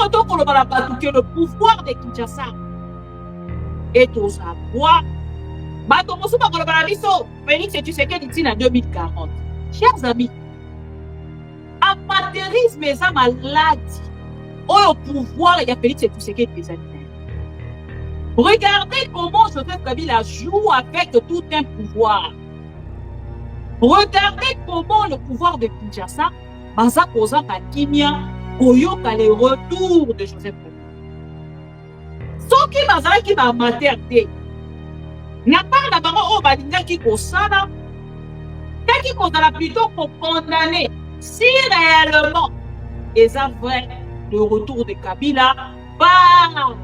Que le pouvoir de Kinshasa est aux abois. Félix Tshisekedi dit en 2040. Chers amis, amateurisme est un maladie. Au pouvoir, il y a Félix Tshisekedi des années. Regardez comment Joseph Kabila joue avec tout un pouvoir. Regardez comment le pouvoir de Kinshasa, Baza Koza Kakimia, Koyoka le retour de Joseph Kabila. Ce qui Baza qui va materner, n'a pas d'abord au Badinga qui Kosana, qui Kosana plutôt pour condamner si réellement ils avaient le retour de Kabila par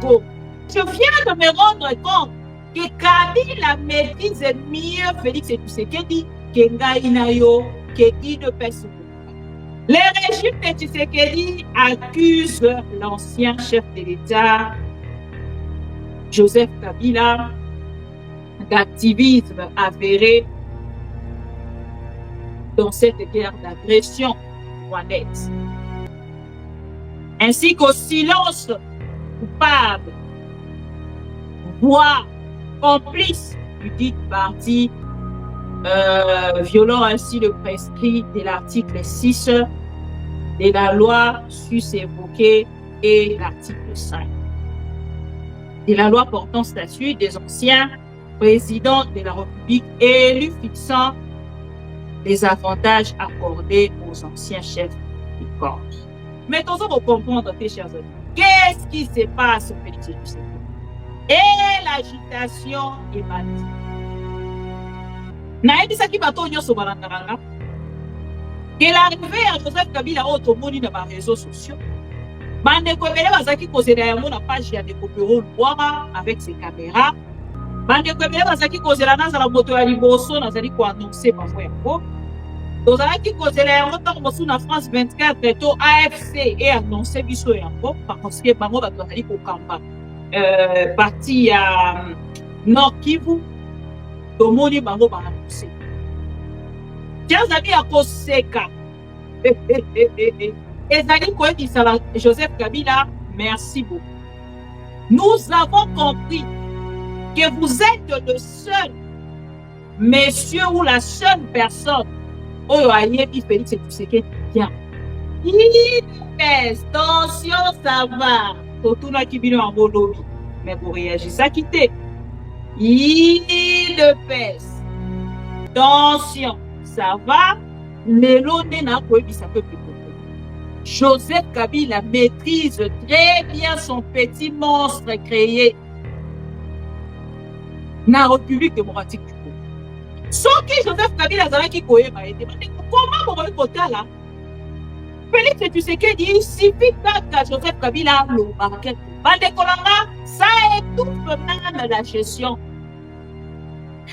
Go. Je viens de me rendre compte que Kabila maîtrise mieux Félix Tshisekedi que Ngaïnayo, que IDPS. Le régime de Tshisekedi accuse l'ancien chef de l'État, Joseph Kabila, d'activisme avéré dans cette guerre d'agression rwandaise, ainsi qu'au silence coupable, voire complice du dit parti, violant ainsi le prescrit de l'article 6 de la loi sus-évoquée et l'article 5 de la loi portant statut des anciens présidents de la République élus fixant les avantages accordés aux anciens chefs du corps. Mais nous allons comprendre, mes chers amis, qu'est-ce qui se passe au Félix Tshisekedi? Et l'agitation est bâtie. Naebisaki bato nyonso balangaranga que l'arrivée à Joseph Kabila otomoni na ba réseaux sociaux. Bandeko ebele bazaki kozela yango na page ya Ndeko Pero Lwara avec ses caméras. Bandeko ebele bazaki kozela nazala moto ya liboso nazali ko annoncer bango yango. Tozalaki kozela yango ntango mosusu na France 24 to AFC et annoncer biso yango parce que bango bato bazali kokamba parti ya Nord Kivu tomoni bango ba annoncer. Chers amis à Koseka ezali koyebisa Joseph Kabila, merci beaucoup. Nous avons compris que vous êtes le seul monsieur ou la seule personne oyo ayebi Félix Tshisekedi bien. Attention, ça va. Totuna kibino en bolobi. Mais vous réagissez à quitter. Il pèse. Attention, ça va. Melone n'a pas eu ça peut plus. Joseph Kabila maîtrise très bien son petit monstre créé dans la République démocratique du Congo. Sauf que Joseph Kabila qui comment vous voyez côté là? Félix Tshisekedi, il suffit que Joseph Kabila le marquet. Ça étouffe même la gestion.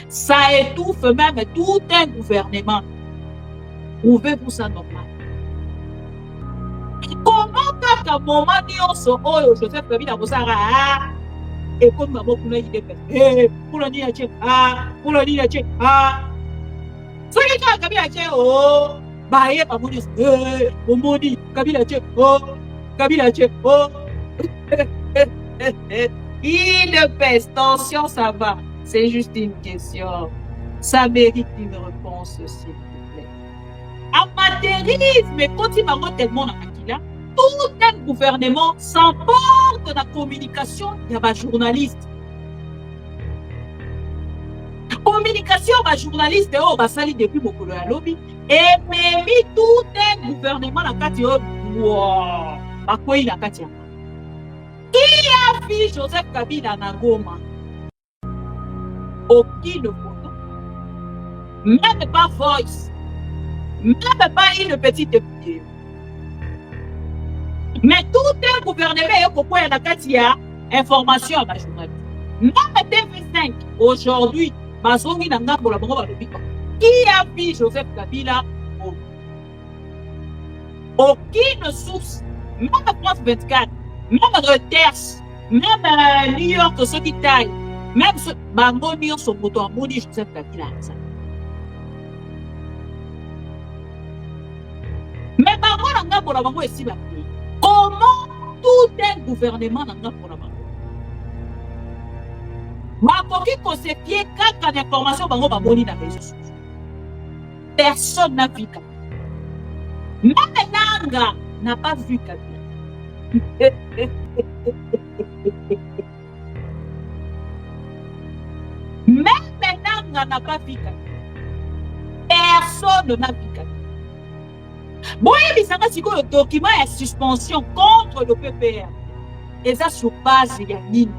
Ça étouffe même tout un gouvernement. Trouvez-vous ça normal? Comment qu'à un moment donné, Joseph Kabila et comme maman pour lui dire pour le dire pour le dire ce que Kabila oh bah pas mon moni Kabila Kabila il ne pèse tension ça va, c'est juste une question, ça mérite une réponse s'il vous plaît. Amateurisme mais quand il m'a tellement là, tout un gouvernement s'emporte de la communication de la journaliste. Communication de la journaliste, oh, bah, ça depuis beaucoup de lobby. Et même tout un gouvernement la Katia, wow, bah, quoi il a Katia? Qui a vu Joseph Kabila na Goma? Aucune photo, même pas voice, même pas une petite vidéo. Mais tout un gouvernement est pourquoi il y a Katia information à la journaliste. Même TV5 aujourd'hui, qui a vu Joseph Kabila? Aucune source, même France 24, même Reuters, même New York, ceux qui taillent, même ceux qui ont son bouton, Joseph Kabila. Mais comment gouvernement n'a pas pour la banque. Makoki ko se fie kaka d'information bango baboni na réseaux sociaux. Personne n'a vu Kabila. Même Nanga n'a pas vu Kabila. Même Nanga n'a pas vu Kabila. Personne n'a vu Kabila. Bon, il y a un document de suspension contre le PPR. Et ça sur base de Yanine.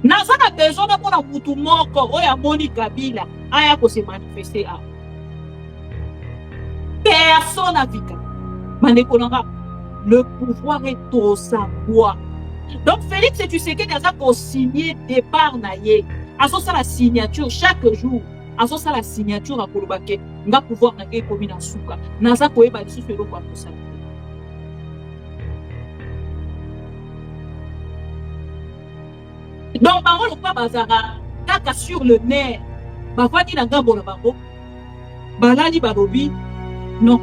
Nous avons besoin de tout le monde qui a moni Kabila a se manifester. Personne n'a vu Kabila. Le pouvoir est au savoir. Donc Félix Tshisekedi a signé départ naïe. À ça la signature chaque jour. À ça la signature à Kolobake. Nga pouvoir na ke komi na suka. Naza koyeba lisusu eloko ya kosala. Donc bango lokwa bazara kaka sur le nerf. Bafandi na ngambo na bango. Balali balobi non.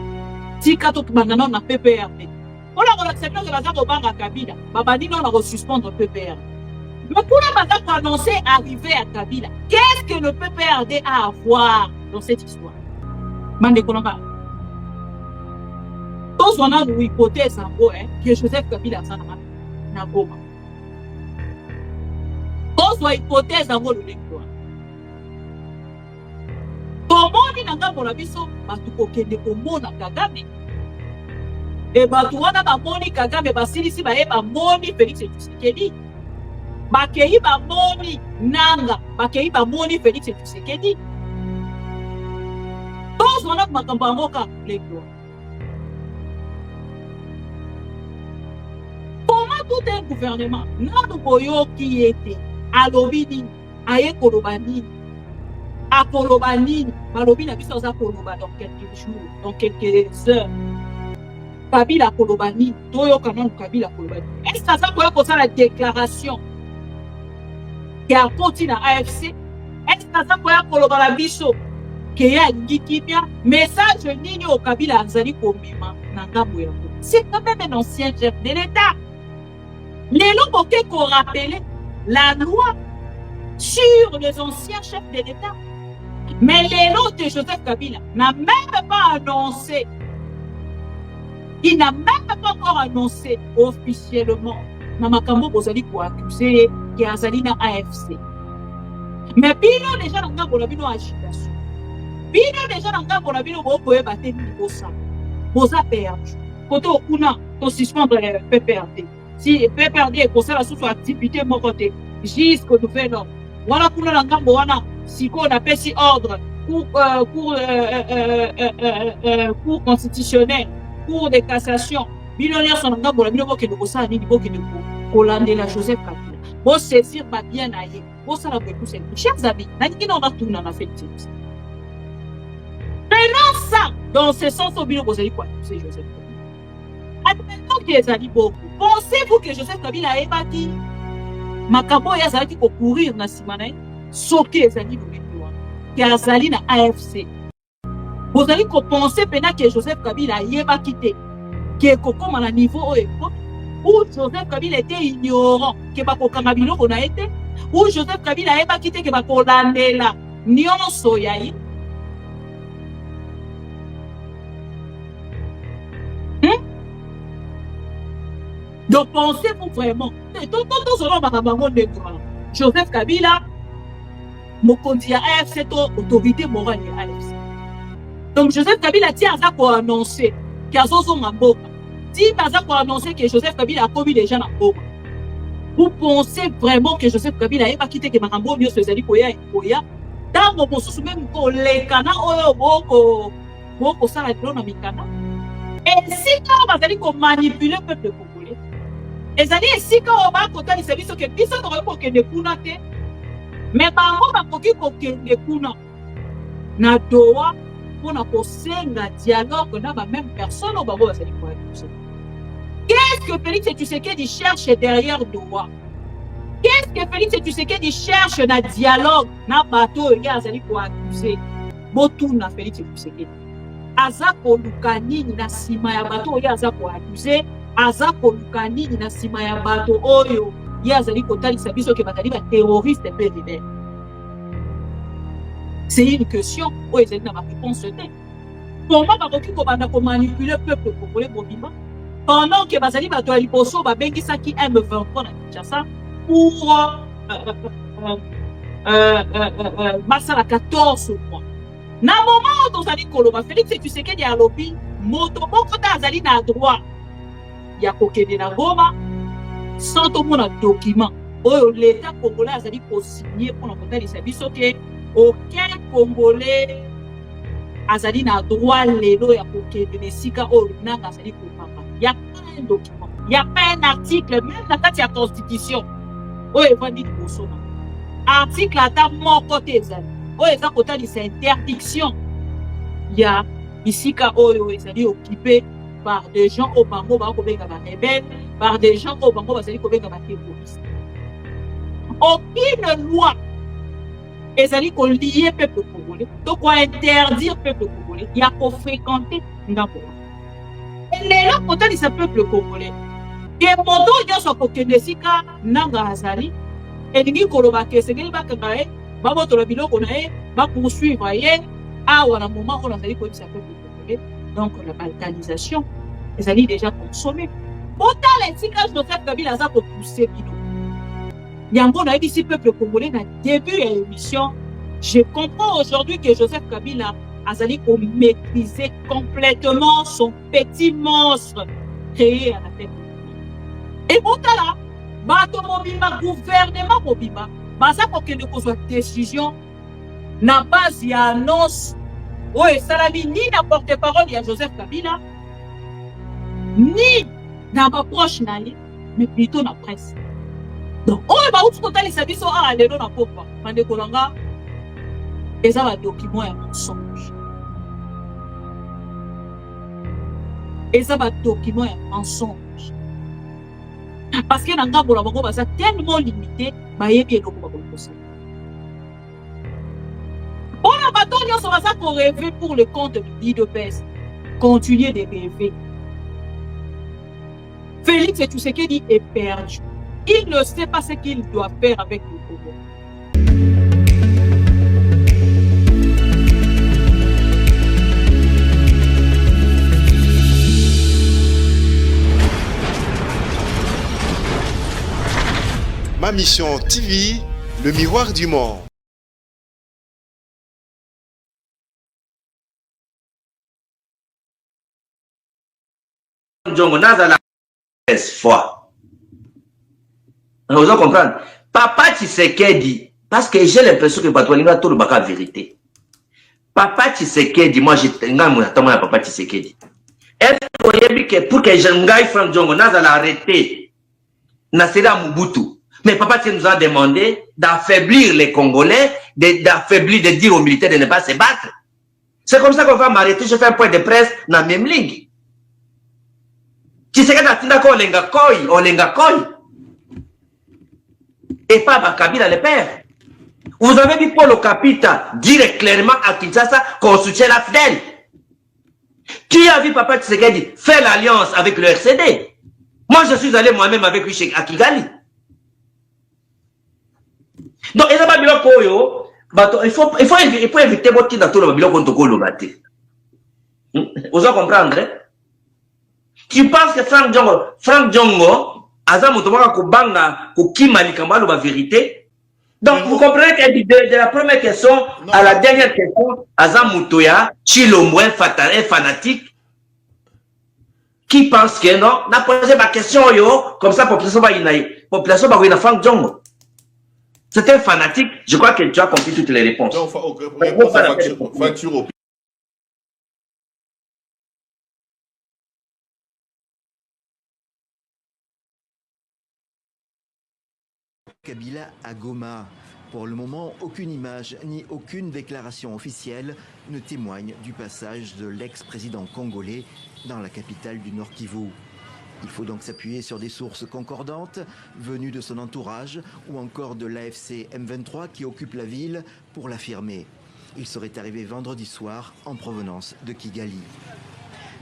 Tika to banana na PPRD. On a accepté que baza kobanga Kabila. Babani non na suspendre PPRD. Mais pour la bataille pour annoncer arriver à Kabila, qu'est-ce que le PPRD a à voir dans cette histoire? Mande Kolanga. Tous on a une hypothèse en gros, que Joseph Kabila a na Goma. Tous on a une hypothèse en gros de l'histoire. Comment on dit dans le monde biso, batu kokende komona Kagame. Et batu wana ba moni Kagame basilisi ba yeba moni Félix Tshisekedi. Bakei ba moni Nanga, bakei ba moni Félix Tshisekedi. Tous on a makambo ngoka lekwa. Comment tout un gouvernement, nando boyo qui était alobini, aye kolobani, a kolobani, balobi na biso za koloba dans quelques jours, dans quelques heures. Kabila kolobani, toyo kanon Kabila kolobani. Est-ce que ça peut être la déclaration qui a continué à AFC? Est-ce que ça peut être la biso qui a dit message nini au Kabila Azali Komima Nangambo Yako? C'est quand même un ancien chef de l'État. Les lois qu'on rappelait la loi sur les anciens chefs de l'État. Mais les lois de Joseph Kabila n'a même pas annoncé. Il n'a même pas encore annoncé officiellement. Namakambo Bozali pour accuser qui a Azali na AFC. Mais Bino déjà n'a pas Bino agitation. Bino déjà n'a pas Bino Boye Baté Bosa. Bosa perdu. Quand on a suspendre le PPRD. Si PPRD est pour ça la sous-activité mon côté. Jusqu'au nouvel ordre. Voilà pour la Ngambo wana. Si on a fait ordre cour constitutionnel, cour de cassation. Billionnaire son Ngambo la Bino qui ne bossa ni Bino qui ne Hollande la Joseph Kabila. Bon saisir va bien ailleurs. Bon ça la peut pousser. Chers amis, n'importe on va tout dans la fête. Prenons ça dans ce sens au Bino Bozali quoi c'est Joseph Kabila. Admettons que les amis beaucoup. Pensez-vous que Joseph Kabila est bâti? Makabo ya zali ko courir na simana soki ezali lobiwa. Ki azali na AFC. Vous allez penser pena que Joseph Kabila yeba quitté. Qui est comme à niveau où Joseph Kabila était ignorant que bakokanga biloko na été où Joseph Kabila yeba quitté que bakolandela nyonso yayi. Donc pensez-vous vraiment Joseph Kabila mokonzi ya AFC to autorité morale ya AFC. Donc Joseph Kabila tient à ça pour annoncer qu'il y a un mboka. Si baza pour annoncer que Joseph Kabila a commis déjà dans mboka. Vous pensez vraiment que Joseph Kabila n'a pas quitté que makambo mieux se zali koya koya dans mon poste même ko le kana oyo boko sala drone mikana. Et si quand on va manipuler le peuple congolais. Et ça dit si quand on va côté les services que biso to ko kende kuna te. Mais bango ba koki ko kende kuna. Na doa pour na kosenga dialogue na ba même personne au bango ça dit quoi. Qu'est-ce que Félix Tshisekedi cherche derrière Doha? Qu'est-ce que Félix Tshisekedi cherche dans le dialogue? Na bateau, il y a quoi accuser. Botou na Félix Tshisekedi. Azako Lukani na sima ya bateau, il y a quoi accuser. aza koluka nini na nsima ya bato oyo ye azali kotalisa biso ke bazali baterroriste mpe rebele. C'est une question oyo ezali na baréponse te. Comment bakoki kobanda komanipule peuple congolais mobimba pendant que bazali bato ya liboso babengisaki M23 na Kinshasa pour basala 14 mois. Na moment oyo tozali koloba Félix Tshisekedi alobi moto moko te azali na droit ya kokende na Goma sans tomona document oyo l'état congolais azali kosigner mpona kotalisa biso ke aucun congolais azali na droit lelo ya kokende na esika oyo nanga azali kopapa. Ya pas un document, ya pas un article même na kati ya constitution oyo evandi liboso na article ata moko te ezali oyo eza kotalisa interdiction ya bisika oyo ezali occupé par des gens au bango bakobenga ba rebelle, par des gens au bango bazali kobenga ba terroriste. Aucune loi ezali kolier peuple congolais, donc on interdire peuple congolais ya ko fréquenter ngambo. Et lelo kotalisa peuple congolais ke moto nyonso akokende esika nanga azali elingi koloba ke esengeli bakanga ye babotola biloko na ye bapoursuivre ye awa na moment oyo azali koyebisa peuple congolais. Donc la balkanisation ezali déjà consommée. Otala esika Joseph Kabila aza kopousse bino yango nayebisi peuple congolais na début ya émission. Je comprends aujourd'hui que Joseph Kabila azali ko maîtriser complètement son petit monstre créé à la tête. Et otala bato mobimba gouvernement mobimba baza kokende kozwa décision na base ya annonce oyo esalami ni na porte-parole ya Joseph Kabila ni na baproche na ye mais plutôt na presse. Donc oyo bauti kotalisa biso awa lelo na pokwa bandeko na nga eza badocument ya mensonge, eza badocument ya mensonge parce que na ngambo na bango baza tellement limité bayebi eloko bakokosala. Mpona bato nyonso baza korêve pour le compte de l'UDPS, continuer de rêver. Félix Tshisekedi est perdu. Il ne sait pas ce qu'il doit faire avec le Congo. Ma mission TV, le miroir du monde. Djongo nazala fois. Vous comprenez? Papa Tshisekedi, parce que j'ai l'impression que Batoualinga tout le baka vérité. Papa Tshisekedi, moi j'étais Papa Tshisekedi. Est-ce que vous voyez que pour que Jengai Frank Djongo nazala arrêté, Nasera Mobutu, mais Papa Tshisekedi nous a demandé d'affaiblir les Congolais, d'affaiblir, de dire aux militaires de ne pas se battre. C'est comme ça qu'on va m'arrêter, je fais un point de presse dans la même ligne. Tshisekedi atinda ko olenga koi. Et pas Kabila le père. Vous avez vu Paul Okapita dire clairement à Kinshasa qu'on soutient la FDL. Qui a vu Papa Tshisekedi faire l'alliance avec le RCD? Moi, je suis allé moi-même avec lui à Kigali. Donc, il faut éviter votre qui dans tout le monde. Vous allez comprendre, hein? Tu penses que Frank Djongo, Azam Otomaka Kubanga, Kukima Likambalo, la vérité? Donc, vous comprenez que de la première question à la dernière question, Azam Moutoya, Chilombo, un fanatique, qui pense que non, n'a posé ma question, yo, comme ça, population va Frank Djongo. C'est un fanatique, je crois que tu as compris toutes les réponses. Donc, facture au Kabila à Goma. Pour le moment, aucune image ni aucune déclaration officielle ne témoigne du passage de l'ex-président congolais dans la capitale du Nord Kivu. Il faut donc s'appuyer sur des sources concordantes venues de son entourage ou encore de l'AFC M23 qui occupe la ville pour l'affirmer. Il serait arrivé vendredi soir en provenance de Kigali.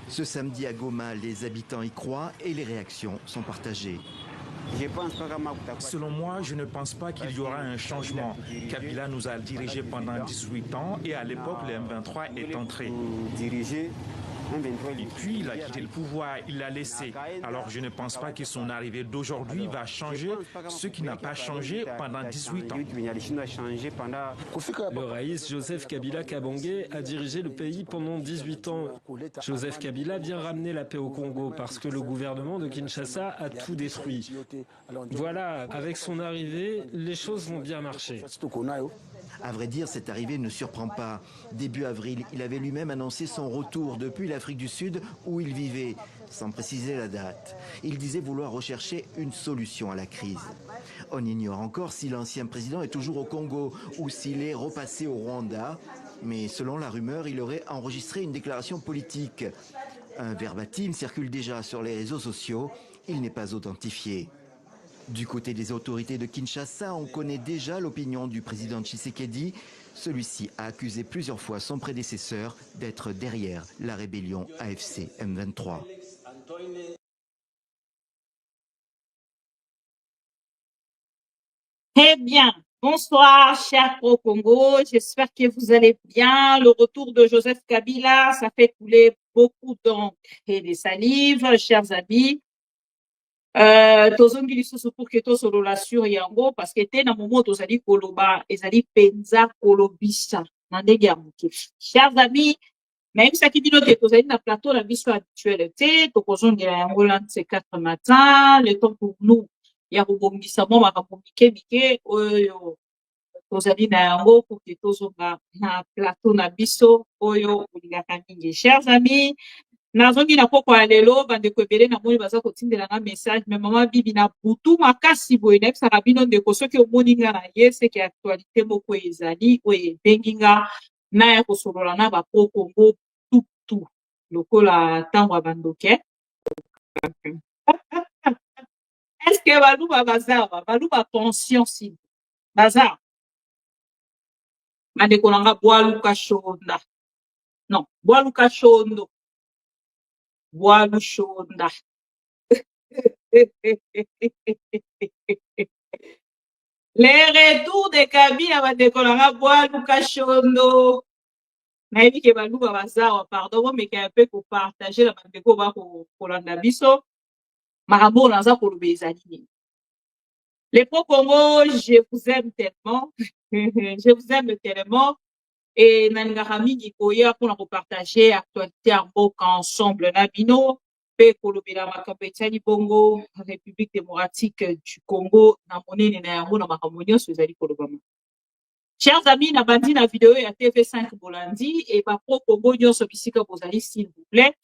Ce samedi à Goma, les habitants y croient et les réactions sont partagées. Selon moi, je ne pense pas qu'il y aura un changement. Kabila nous a dirigés pendant 18 ans et à l'époque, le M23 est entré. Et puis, il a quitté le pouvoir, il l'a laissé. Alors, je ne pense pas que son arrivée d'aujourd'hui va changer ce qui n'a pas changé pendant 18 ans. Le raïs Joseph Kabila Kabangé a dirigé le pays pendant 18 ans. Joseph Kabila vient ramener la paix au Congo parce que le gouvernement de Kinshasa a tout détruit. Voilà, avec son arrivée, les choses vont bien marcher. À vrai dire, cette arrivée ne surprend pas. Début avril, il avait lui-même annoncé son retour depuis l'Afrique du Sud où il vivait, sans préciser la date. Il disait vouloir rechercher une solution à la crise. On ignore encore si l'ancien président est toujours au Congo ou s'il est repassé au Rwanda. Mais selon la rumeur, il aurait enregistré une déclaration politique. Un verbatim circule déjà sur les réseaux sociaux. Il n'est pas authentifié. Du côté des autorités de Kinshasa, on connaît déjà l'opinion du président Tshisekedi. Celui-ci a accusé plusieurs fois son prédécesseur d'être derrière la rébellion AFC M23. Très bien. Bonsoir, chers pro-Congo. J'espère que vous allez bien. Le retour de Joseph Kabila, ça fait couler beaucoup d'encre et des salives, chers amis. Tozongi lisusu pour que tosolola sur yango parce que te na moment tozali koloba ezali penza kolobisa na ndenge ya moke. Chers amis, nayebisaki bino te tozali na plateau na biso habituel te tokozongela yango lundi ces 4 matins, le temps pour nous ya kobongisa mwa makambo mike oyo tozali na yango pour que tozonga na plateau na biso oyo olingaka mingi. Chers amis, nazongi na poko ya lelo bandeko ebele namoni baza kotindela nga message me mama bibi na butu makasi boye nayebisaka bino ndeko soki omoni nga na ye seke actualité moko ezali oyo ebengi nga naya kosolola na bapro-Congo tutu lokola ntango ya bandoke. Eske baluba bazawa baluba pension si baza bandeko nanga bwaluka shonda non bwaluka shondo Bwalushonda. Les retours de Kabila badekolanga Bwaluka Shondo. Nayebi ke baluba bazawa pardon mais que un peu pour partager la bandeko ba kolanda biso. Makambo naza koloba ezali. Les pro-Congo, je vous aime tellement. Je vous aime tellement. Et nalingaka mingi koya mpona kopartage actualité ya mboka ensemble na bino mpe kolobela makambo etiali bongo République démocratique du Congo na monene na yango na makambo nyonso ezali kolobama. Chers amis, na bandi na video ya TV5 bolandi et bapro-Congo nyonso bisika bozali s'il vous plaît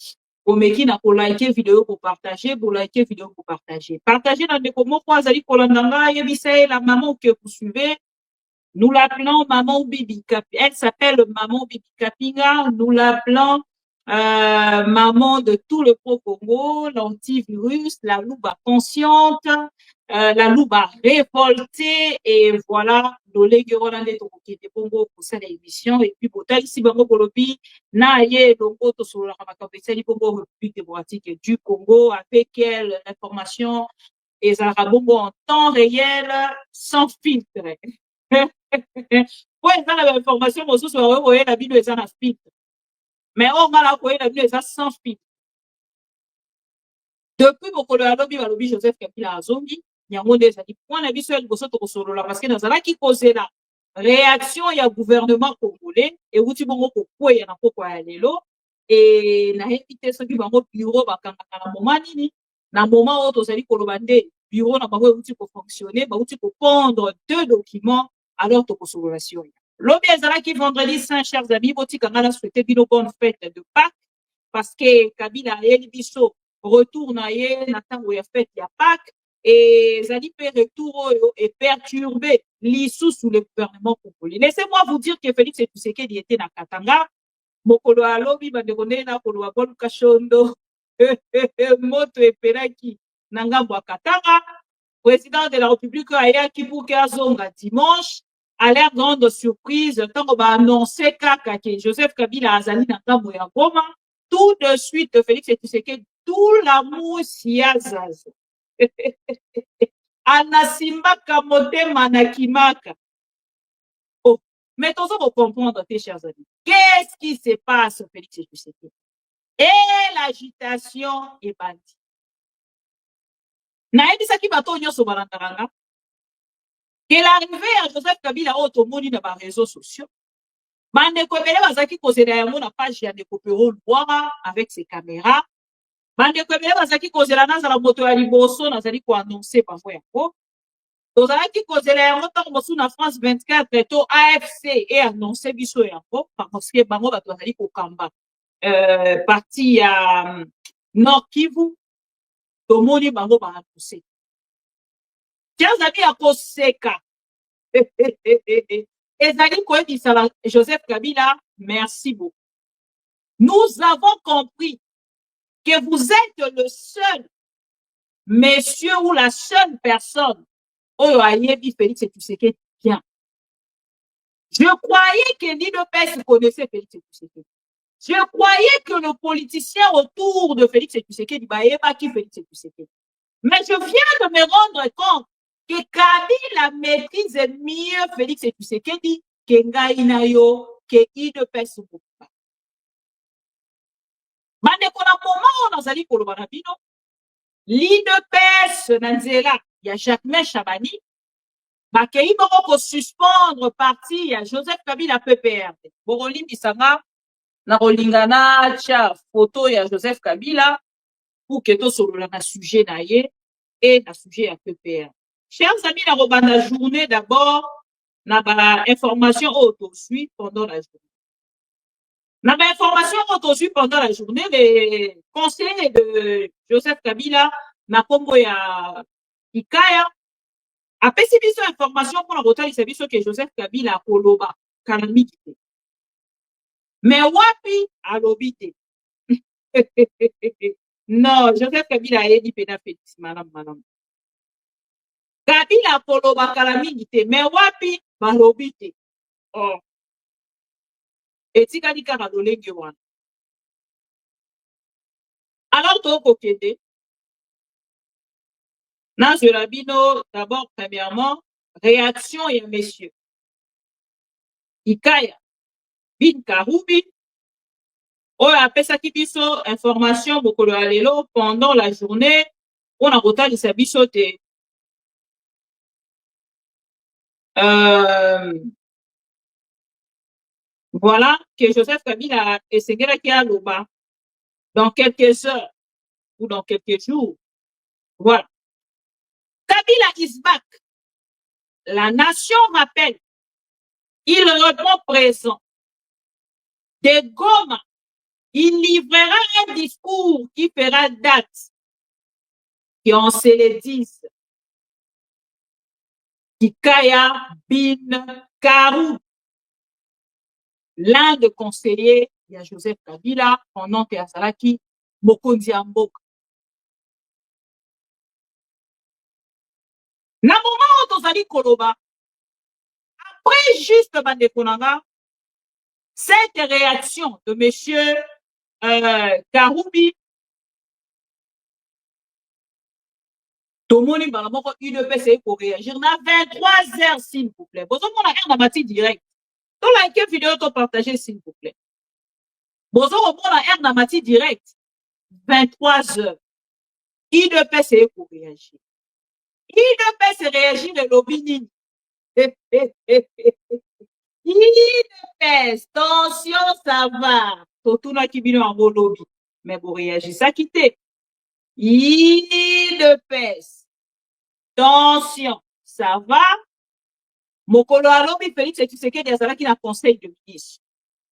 komeki na kolike video kopartage bolike video kopartage partage na ndeko moko azali kolanda ngai yebisa ye la maman que vous suivez. Nous l'appelons Maman Bibi Kapinga. Elle s'appelle Maman Bibi Kapinga. Nous l'appelons maman de tout le pro-Congo, l'antivirus, la louba consciente, la louba révoltée. Et voilà, nos léguerolande qui étaient Congo pour cette émission. Et puis, pour tel ici, Bango Kolobi, Naye, Longo, Tosolo, Ramakapesani, Congo, République démocratique du Congo, avec elle, l'information, et Zarabongo en temps réel, sans filtre. Ouais, ça la information mosusu bakoki na bino eza na filtre mais oyo nga nakoki na bino eza sans filtre. Depuis mokolo ya lobi balobi Joseph Kabila azongi yango nde ezali point na biso ya liboso tokosolola parce que nazalaki kozela réaction ya gouvernement congolais euti bongo kokweya na poko ya lelo e nayebi te soki bango bureau bakangaka na moma nini na moma oyo tozali koloba nde bureau na bango euti kofonctionner bauti kopondre 2 documents alors tokosolola. Lobi ezalaki vendredi saint, chers amis, botika ngala souhaiter bino bonne fête de Pâques parce que Kabila ayeli biso retour na ye na tango ya fête ya Pâques et zali pe retour oyo et perturbé l'issue sous le gouvernement congolais. Laissez-moi vous dire que Félix Tshisekedi était na Katanga mokolo ya lobi bandeko ndenge na koloba Bwaluka Shondo moto epelaki na ngambo ya Katanga. Président de la République ayaki pour qu'azonga dimanche. À leur grande surprise, tant qu'on va annoncer que Joseph Kabila azali na ngambo ya Goma, tout de suite, Félix Tshisekedi, tout l'amour s'y a zazo. Anasimbaka motema nakimaka. Oh, mais tous vous comprendre, tes chers amis. Qu'est-ce qui se passe, Félix Tshisekedi? Et l'agitation est bandie. Naebisaki bato nyonso balandaranga. Que l'arrivée à Joseph Kabila automoni na ba réseaux sociaux. Bandeko ebele bazaki kozela yango na page ya Ndeko Pero Lwara avec ses caméras. Bandeko ebele bazaki kozela nazala moto ya liboso nazali ko annoncer bango yango. Tozalaki kozela yango ntango mosusu na France 24 to AFC et annoncer biso yango parce que bango bato bazali kokamba parti ya Nord Kivu tomoni bango ba annoncer. Chers amis ya koseka. Ezali koyebisa Joseph Kabila, merci beaucoup. Nous avons compris que vous êtes le seul monsieur ou la seule personne oyo ayebi Félix Tshisekedi bien. Je croyais que l'IDPS connaissait Félix Tshisekedi. Je croyais que le politicien autour de Félix Tshisekedi baïeba qui Félix Tshisekedi. Mais je viens de me rendre compte que Kabila maîtrise mieux Félix Tshisekedi que ngai na yo que IDPS Bukuba. Bandeko na moment nazali koloba na bino l'IDPS na nzela ya Jacquemain Chabani bakei boko ko suspendre parti ya Joseph Kabila PPRD. Borolimbisanga na rolingana cha photo ya Joseph Kabila pour que to solola na sujet na ye et na sujet ya PPR. Chers amis, la robanda journée d'abord, na ba information auto-suit pendant la journée. Na ba information auto-suit pendant la journée, les conseillers de Joseph Kabila, na kombo ya Ikaya, a pesi biso information pour la rotalisa biso que Joseph Kabila koloba kalamite. Mais wapi alobite. Non, Joseph Kabila a dit pena Félix, madame. Kabila koloba kalamite te, mais wapi balobite. Oh. Etikali kaka lolenge wana. Alors toko kende. Na Zelabino, d'abord, premièrement, réaction et messieurs. Ikaya, Bin Karoubi, oyo apesaki biso information bokolo ya lelo pendant la journée, on a kotalisa biso te. Voilà que Joseph Kabila esengelaki aloba dans quelques heures ou dans quelques jours. Voilà. Kabila is back. La nation rappelle. Il répond présent. De Goma, il livrera un discours qui fera date. Et on se le dise. Ikaya Bin Karou, l'un des conseillers de Joseph Kabila, pendant que Azalaki Mokonzi Amboka. Na moment où tozali koloba, après juste Bandekonanga, cette réaction de monsieur Karoubi, Tomoni Balamoko UDPS pour réagir na 23 heures, s'il vous plaît. Bozo mon air na mati direct. To like vidéo to partager, s'il vous plaît. Bozo mon air na mati direct. 23 heures. UDPS pour réagir. UDPS réagir de l'obini. IDPS, tension, ça va. Totuna kibino en lobby. Mais vous réagissez, ça quitte. IDPS, tension, ça va. Mokolo alobi Félix Tshisekedi azalaki na conseil de ministre.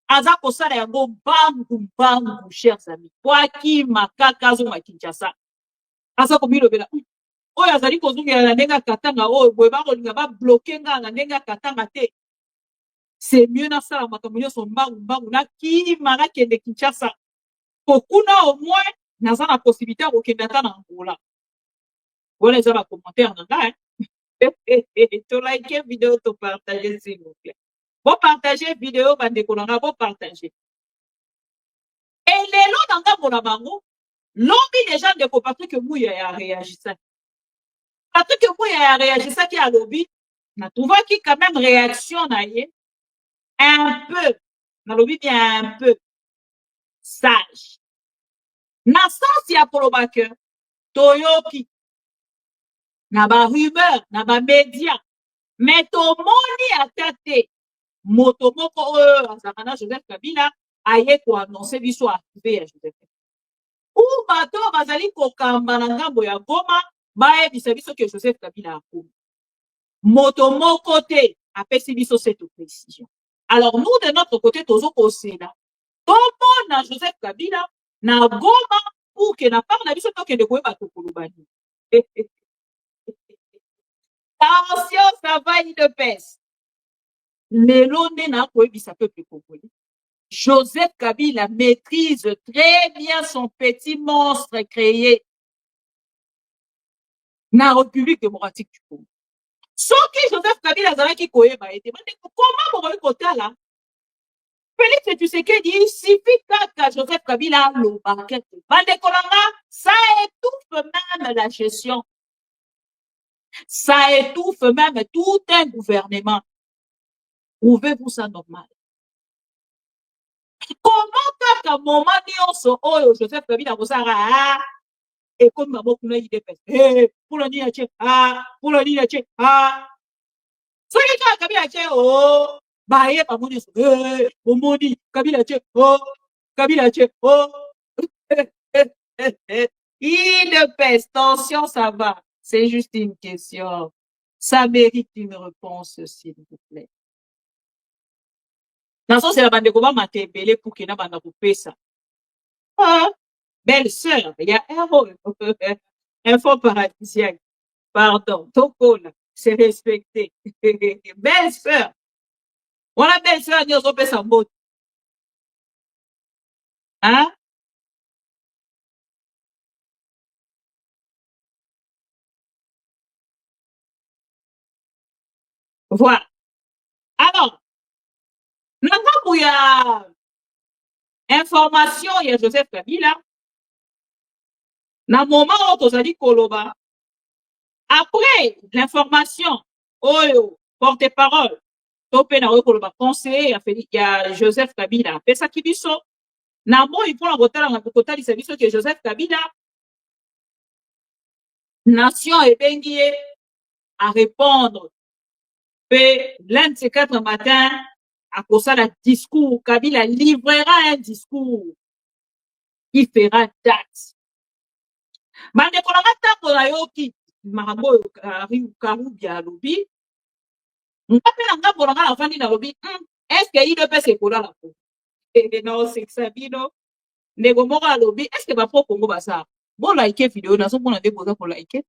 Aza kosala yango bangu, chers amis. Kwaki makaka zo makinchasa. Aza komilobela. Oyo azali kozungela na ndenga katanga oyo boye bakolinga ba bloquer nga na ndenga katanga te. C'est mieux na sala makambo nyonso mbangu na kima na kende Kinshasa. Pokuna au moins naza na possibilité ya kokende ata na Angola. Voilà eza ba commentaire na nga. To like vidéo to partager s'il vous plaît. Bon partager vidéo bandeko na nga bon partager. Et les lots dans ngambo na bango, lobby déjà de Patrick Mouya a réagi ça. Patrick Mouya a réagi ça qui a lobby. Na trouvé qui quand même réaction na yé un peu. Na lobby bien un peu sage. Na sens ya koloba que toyoki na ba rumeur na ba média mais tomoni atate moto moko azakana Joseph Kabila aye ko annoncer biso arrivé ya Joseph ou bato bazali kokamba na ngambo ya Goma bayebisa biso ke Joseph Kabila akumi moto moko te apesi biso cette précision. Alors nous de notre côté tozo kosela tomona Joseph Kabila na Goma pour que na part na biso tokende koyeba tokolobani. Attention, ça va une peste. Lelo nde na koyebisa peuple congolais. Joseph Kabila maîtrise très bien son petit monstre créé na République démocratique du Congo. Soki Joseph Kabila azalaki koyeba ete comment bokoki kotala Félix Tshisekedi, il suffit que Joseph Kabila alobaka bandeko nanga, ça étouffe même la gestion. Ça étouffe même tout un gouvernement. Trouvez-vous ça normal? Comment qu'à un moment nyonso oyo Joseph Kabila kosara et comme maboko na IDPS pour le niache pour le niache so yeka Kabila che baye pamoni so bomoni Kabila che Kabila che IDPS, tension, ça va. C'est juste une question. Ça mérite une réponse, s'il vous plaît. Dans ce c'est la bande de combat matébélé pour qu'il n'a pas coupé ça. Ah, belle sœur, il y a un faux paradisiaque. Pardon, Tokola, c'est respecté. Belle sœur. On a belle sœur, nous avons fait sa mot. Hein? Voilà. Alors, maintenant, il y a information, il y a Joseph Kabila. Dans le moment où on a dit Koloba, après l'information, porte-parole, topé na Koloba, conseiller, il y a Joseph Kabila. Après ça, qui dit ça, Namo, il prend la botelle dans la côté du service que Joseph Kabila, nation et Benguier, à répondre. Et l'un de ces 4 matins, à cause de la discours, Kabila livrera un discours qui fera date. Bande kolanga tango na yoki marambo karu bia lobi ngape na ngambo na ngala fandi na lobi est-ce que il peut se kola la po et non c'est ça bino nego moko lobi est-ce que ba po Congo basa bon like vidéo na so mona de boza ko like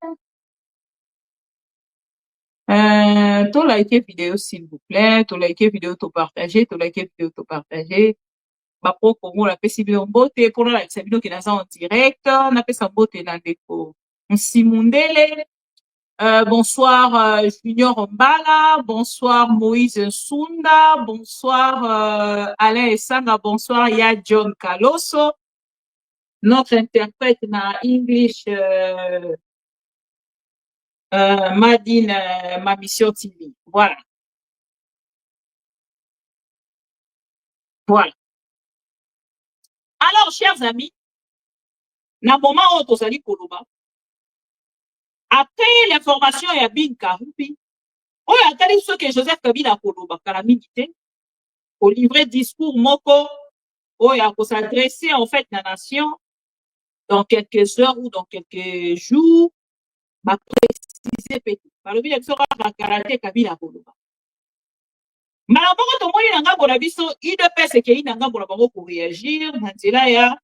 to like vidéo s'il vous plaît to like vidéo to partager to like vidéo to partager ba po Congo la pesi bien mbote pour la like vidéo qui na en direct na pesa mbote na ndeko Simundele, bonsoir Junior Mbala, bonsoir Moïse Nsunda, bonsoir Alain Essanga, bonsoir Ya John Calosso, notre interprète na English Madine ma mission TV. Voilà. Voilà. Alors, chers amis, na moment où tozali koloba, après l'information ya Bin Karoubi, oyo atali ce que Joseph Kabila koloba kala minute, au livrer discours moko, oyo a s'adresser en fait la nation dans quelques heures ou dans quelques jours, ba préciser petit. Balobi la sera karaté Kabila koloba. Malaboko tomoni na ngambo na biso, IDPS ke ina ngambo na bango pour réagir, na nzela ya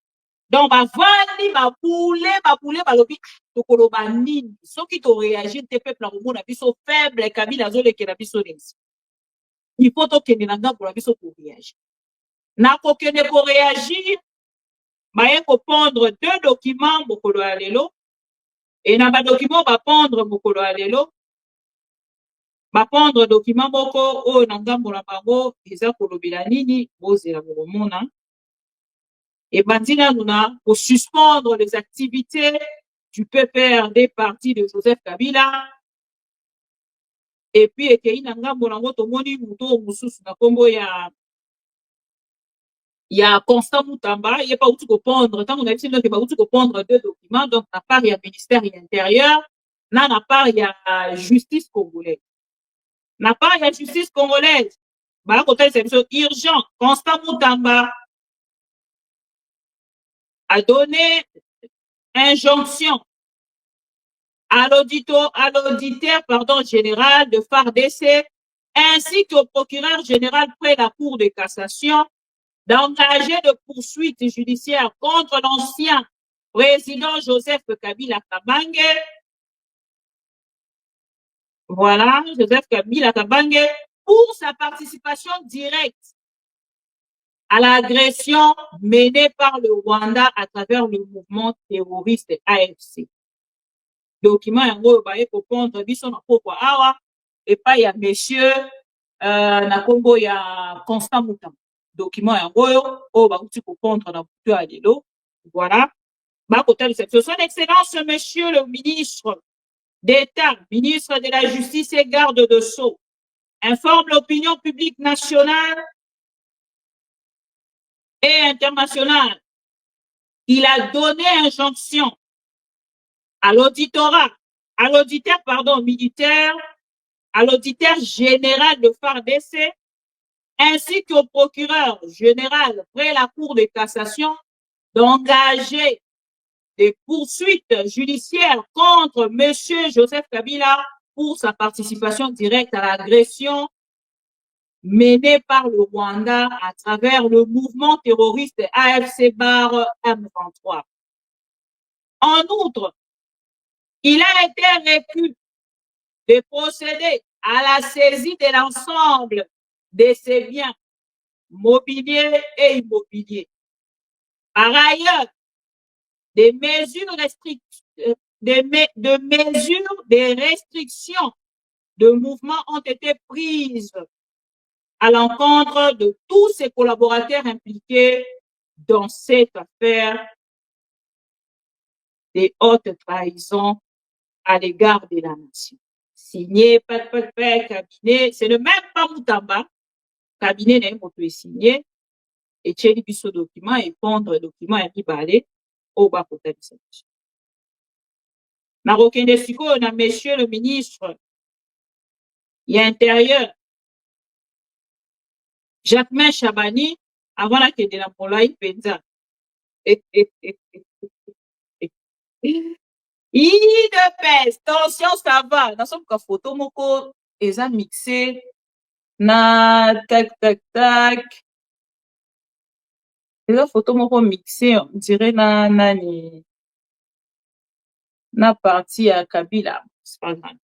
donc bavandi bapule balobi tokoloba nini soki to réagir te peuple na komona biso faible Kabila azolekela biso nesi il faut tokende na ngambo na biso pour réagir na kokende ko réagir baye kopondre 2 documents mokolo ya lelo et na badocument bapondre mokolo ya lelo bapondre document moko oyo na ngambo na bango eza kolobela nini bozela bokomona Et Bandina Nuna pour suspendre les activités du PPRD parti de Joseph Kabila. Et puis, et nanga monango tomoni muto mususu na kombo ya Constant Moutamba, il n'y a pas où tu comprendre. Tant on a dit qu'il n'y a pas où tu comprendre deux documents. Donc, à part, il y a ministère intérieur. Là, à part, il y a justice congolaise. À part, il y a justice congolaise. Bah, côté, c'est urgent. Constant Moutamba a donné injonction à l'auditeur, général de FARDC, ainsi qu'au procureur général près la Cour de cassation, d'engager de poursuites judiciaires contre l'ancien président Joseph Kabila Kabange. Voilà, Joseph Kabila Kabange, pour sa participation directe à l'agression menée par le Rwanda à travers le mouvement terroriste AFC. Document yango baye kopondre biso na pokwa awa epai ya monsieur na kombo ya Constant Moutamba. Document yango oyo bakuti kopondre na butu ya lelo. Voilà. Son Excellence, monsieur le ministre d'État, ministre de la Justice et garde de Sceaux, informe l'opinion publique nationale et internationale qu'il a donné injonction à l'auditeur militaire, à l'auditeur général de FARDC, ainsi qu'au procureur général près la Cour de cassation d'engager des poursuites judiciaires contre monsieur Joseph Kabila pour sa participation directe à l'agression menée par le Rwanda à travers le mouvement terroriste AFC-M23. En outre, il a été requis de procéder à la saisie de l'ensemble de ses biens mobiliers et immobiliers. Par ailleurs, des mesures de restriction de mouvement ont été prises à l'encontre de tous ses collaborateurs impliqués dans cette affaire de haute trahison à l'égard de la nation. Signé cabinet, c'est le même pas Moutamba, cabinet n'est pas signé, et tcheli biso document et pondre document et balé au bas côté de cette chose. Na rokende siko na monsieur le ministre y intérieur Jacquemain Chabani avant la kende na molai penza. De peste, tension, ça va. Nous sommes qu'à photo, moko, eza mixé, na, tac, tac, tac. Eza photo, moko mixé, on dirait na, nani, na partie à Kabila. C'est pas grave.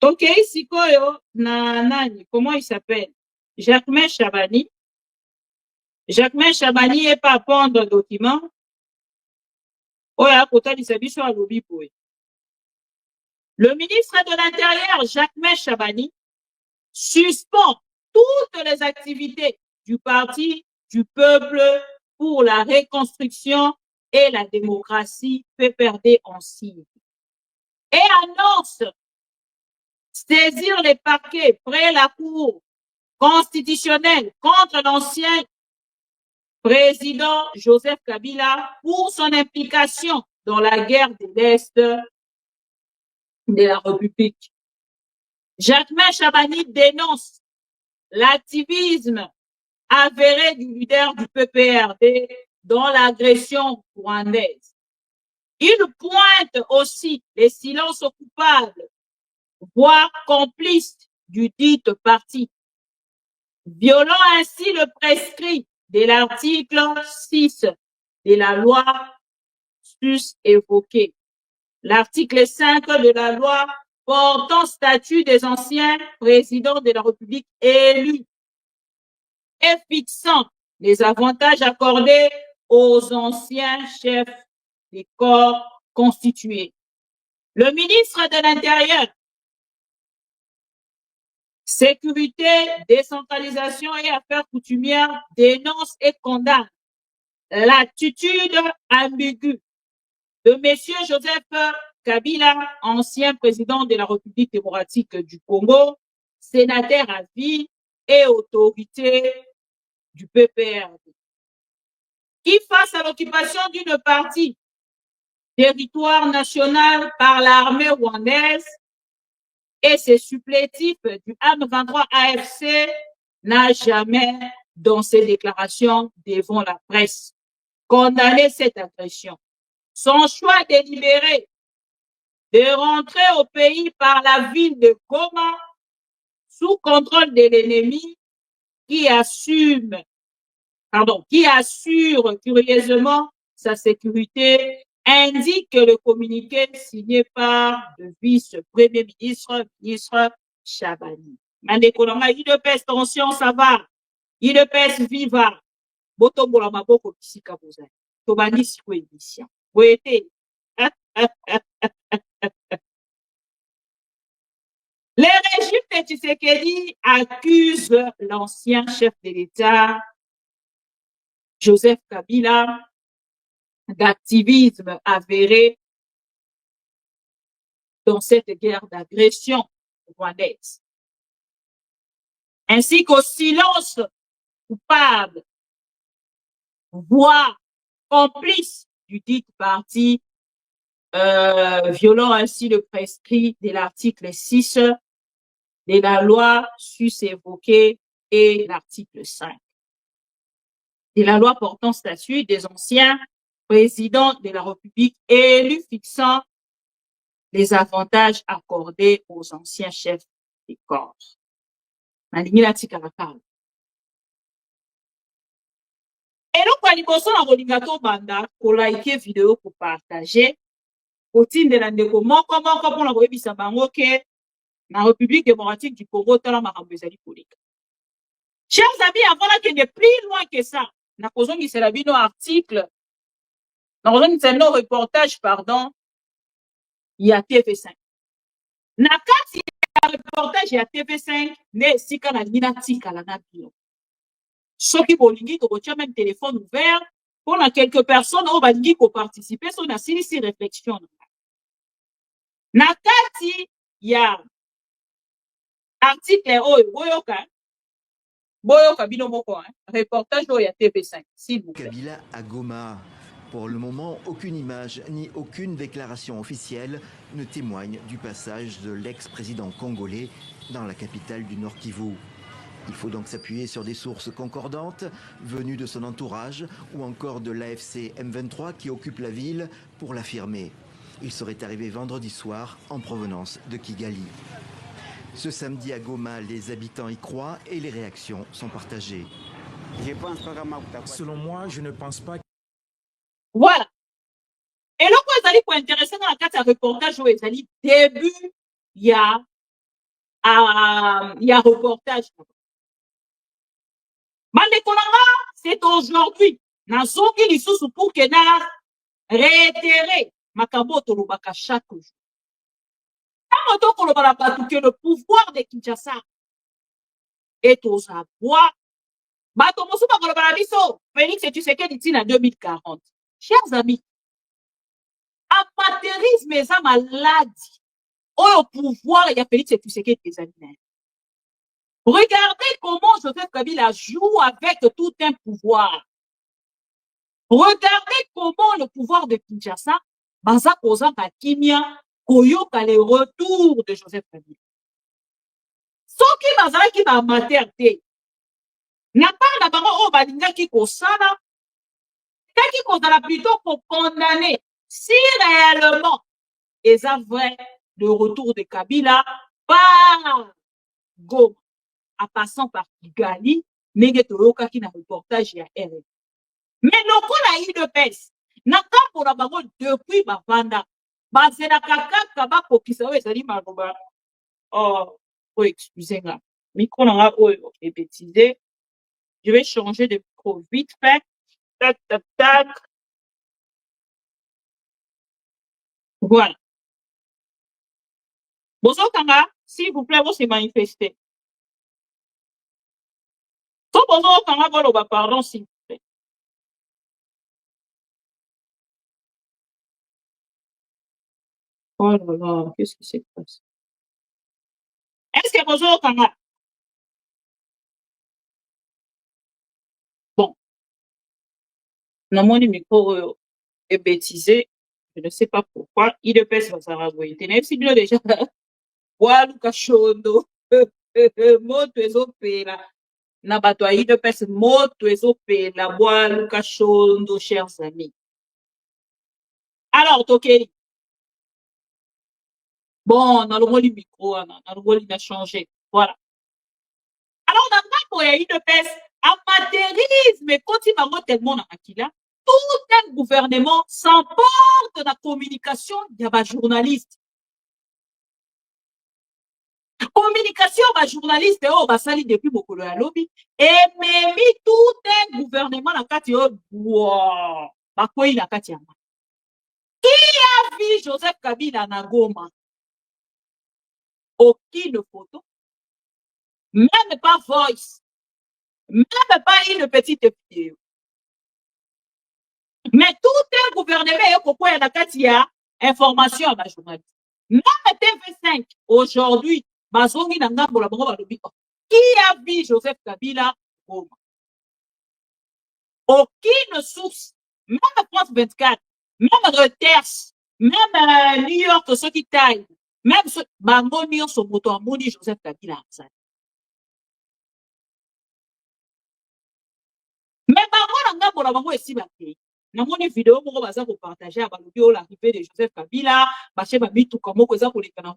Ok, ici, koyo, na, nani, comment il s'appelle? Jacquemain Chabani. Jacquemain Chabani est pas pondre document. Le ministre de l'Intérieur, Jacquemain Chabani, suspend toutes les activités du Parti du peuple pour la reconstruction et la démocratie PPRD en Syrie et annonce saisir les parquets près la Cour constitutionnelle contre l'ancien président Joseph Kabila pour son implication dans la guerre de l'Est de la République. Jacquemain Chabani dénonce l'activisme avéré du leader du PPRD dans l'agression rwandaise. Il pointe aussi les silences coupables, voire complices du dit parti, violant ainsi le prescrit de l'article 6 de la loi sus-évoquée, l'article 5 de la loi portant statut des anciens présidents de la République élus et fixant les avantages accordés aux anciens chefs des corps constitués. Le ministre de l'Intérieur, Sécurité, décentralisation et affaires coutumières dénonce et condamne l'attitude ambiguë de M. Joseph Kabila, ancien président de la République démocratique du Congo, sénateur à vie et autorité du PPRD, qui, face à l'occupation d'une partie territoire national par l'armée rwandaise et ses supplétifs du M23 AFC, n'a jamais, dans ses déclarations devant la presse, condamné cette agression. Son choix délibéré de rentrer au pays par la ville de Goma sous contrôle de l'ennemi qui assure curieusement sa sécurité, indique le communiqué signé par le vice-premier ministre Chabani. Mandekolanga, il pèse tension, ça va. Il pèse viva. Botombola maboko bisika bozali. Tobandi siko émission. Boyete. Les régimes de Tshisekedi accusent l'ancien chef de l'État, Joseph Kabila, d'activisme avéré dans cette guerre d'agression rwandaise, ainsi qu'au silence coupable, voire complice du dit parti, violant ainsi le prescrit de l'article 6 de la loi sus-évoquée et l'article 5 de la loi portant statut des anciens présidents de la République élus, fixant les avantages accordés aux anciens chefs des corps. eloko ya liboso na kolinga tobanda kolike video kopartage kotindela ndeko moko mpona koyebisa bango ke na République démocratique du Congo tala makambo ezali koleka. Chers amis, avant nakende plus loin que ça, nakozongisela bino article, nakozongisela no reportage pardon ya TV5. Na kati ya reportage ya TV5 nde esika nalingi natikala na bino. Soki bolingi tokotia même téléphone ouvert mpona quelques personnes oyo balingi koparticiper so nasilisi réflexion. Na kati ya article oyo boyoka bino moko reportage oyo ya TV5 s'il vous plaît. Kabila à Goma. Pour le moment, aucune image ni aucune déclaration officielle ne témoigne du passage de l'ex-président congolais dans la capitale du Nord Kivu. Il faut donc s'appuyer sur des sources concordantes venues de son entourage ou encore de l'AFC M23 qui occupe la ville pour l'affirmer. Il serait arrivé vendredi soir en provenance de Kigali. Ce samedi à Goma, les habitants y croient et les réactions sont partagées. Selon moi, je ne pense pas. Voilà. Et là, vous allez pour intéresser dans la carte à reportage, vous allez début, il y a reportage. C'est aujourd'hui. Nazoki lisusu pour que na réitérer makambo tolobaka chaque jour. Tant que le pouvoir de Kinshasa est aux abois, Félix Tshisekedi dit en 2040. Chers amis, amateurisme et sa maladie, au pouvoir, il y a Félix Tshisekedi des amis. Regardez comment Joseph Kabila joue avec tout un pouvoir. Regardez comment le pouvoir de Kinshasa, Baza Kozaka Kimia, Koyoka le retour de Joseph Kabila. Ce qui Baza qui va materté, n'a pas la parole au Balinga qui kosala, qui kosala plutôt pour condamner si réellement ils avaient le retour de Kabila par Goma, en passant par Kigali, Negetoroka qui n'a reportage à RF. Mais le coup là, il le pèse. N'a pas pour la parole depuis Bavanda. Bazela kaka kaba kokisa we zali maroba. Oh, excusez-moi. Micro n'a pas bêtisé. Je vais changer de micro vite fait. Tac, tac, tac. Voilà. Bonjour Kanga, s'il vous plaît, vous se manifestez. So bonjour Kanga, voilà, pardon, s'il vous plaît. Oh là là, qu'est-ce qui se passe? Est-ce que bonjour, Kanga? Bon, namoni micro est bêtisé. Je ne sais pas pourquoi. Il ne pèse pas sa ragoye. Tenez, si bien déjà. Waluka shondo. Moto ezopela. Na bato ya il pèse moto ezopela. Waluka shondo, chers amis. Alors, ok. Bon, on a le micro, on a le changé. Voilà. Alors, on a il pèse amateurisme. Quand il va tellement dans Akila, tout un gouvernement s'emporte de la communication de la journaliste. Communication ba journaliste oh basali depuis mokolo ya lobi et même tout un gouvernement na kati oh wow bakoyi na kati ya qui a vu Joseph Kabila na Goma? Aucune photo, même pas voice, même pas une petite vidéo. Mais tout un gouvernement est pourquoi na kati ya information à journaliste. Même TV5 aujourd'hui bazongi na ngambo la bango balobi qui a vu Joseph Kabila Goma? Aucune source, même France 24, même Reuters, même New York, ceux qui taillent, même ceux qui sont moto amoni Joseph Kabila. Mais bango na bola bango esi bakei. Namoni vidéo moko baza ko partager à balobi o l'arrivée de Joseph Kabila, bache ba bitu comme ko eza ko lekana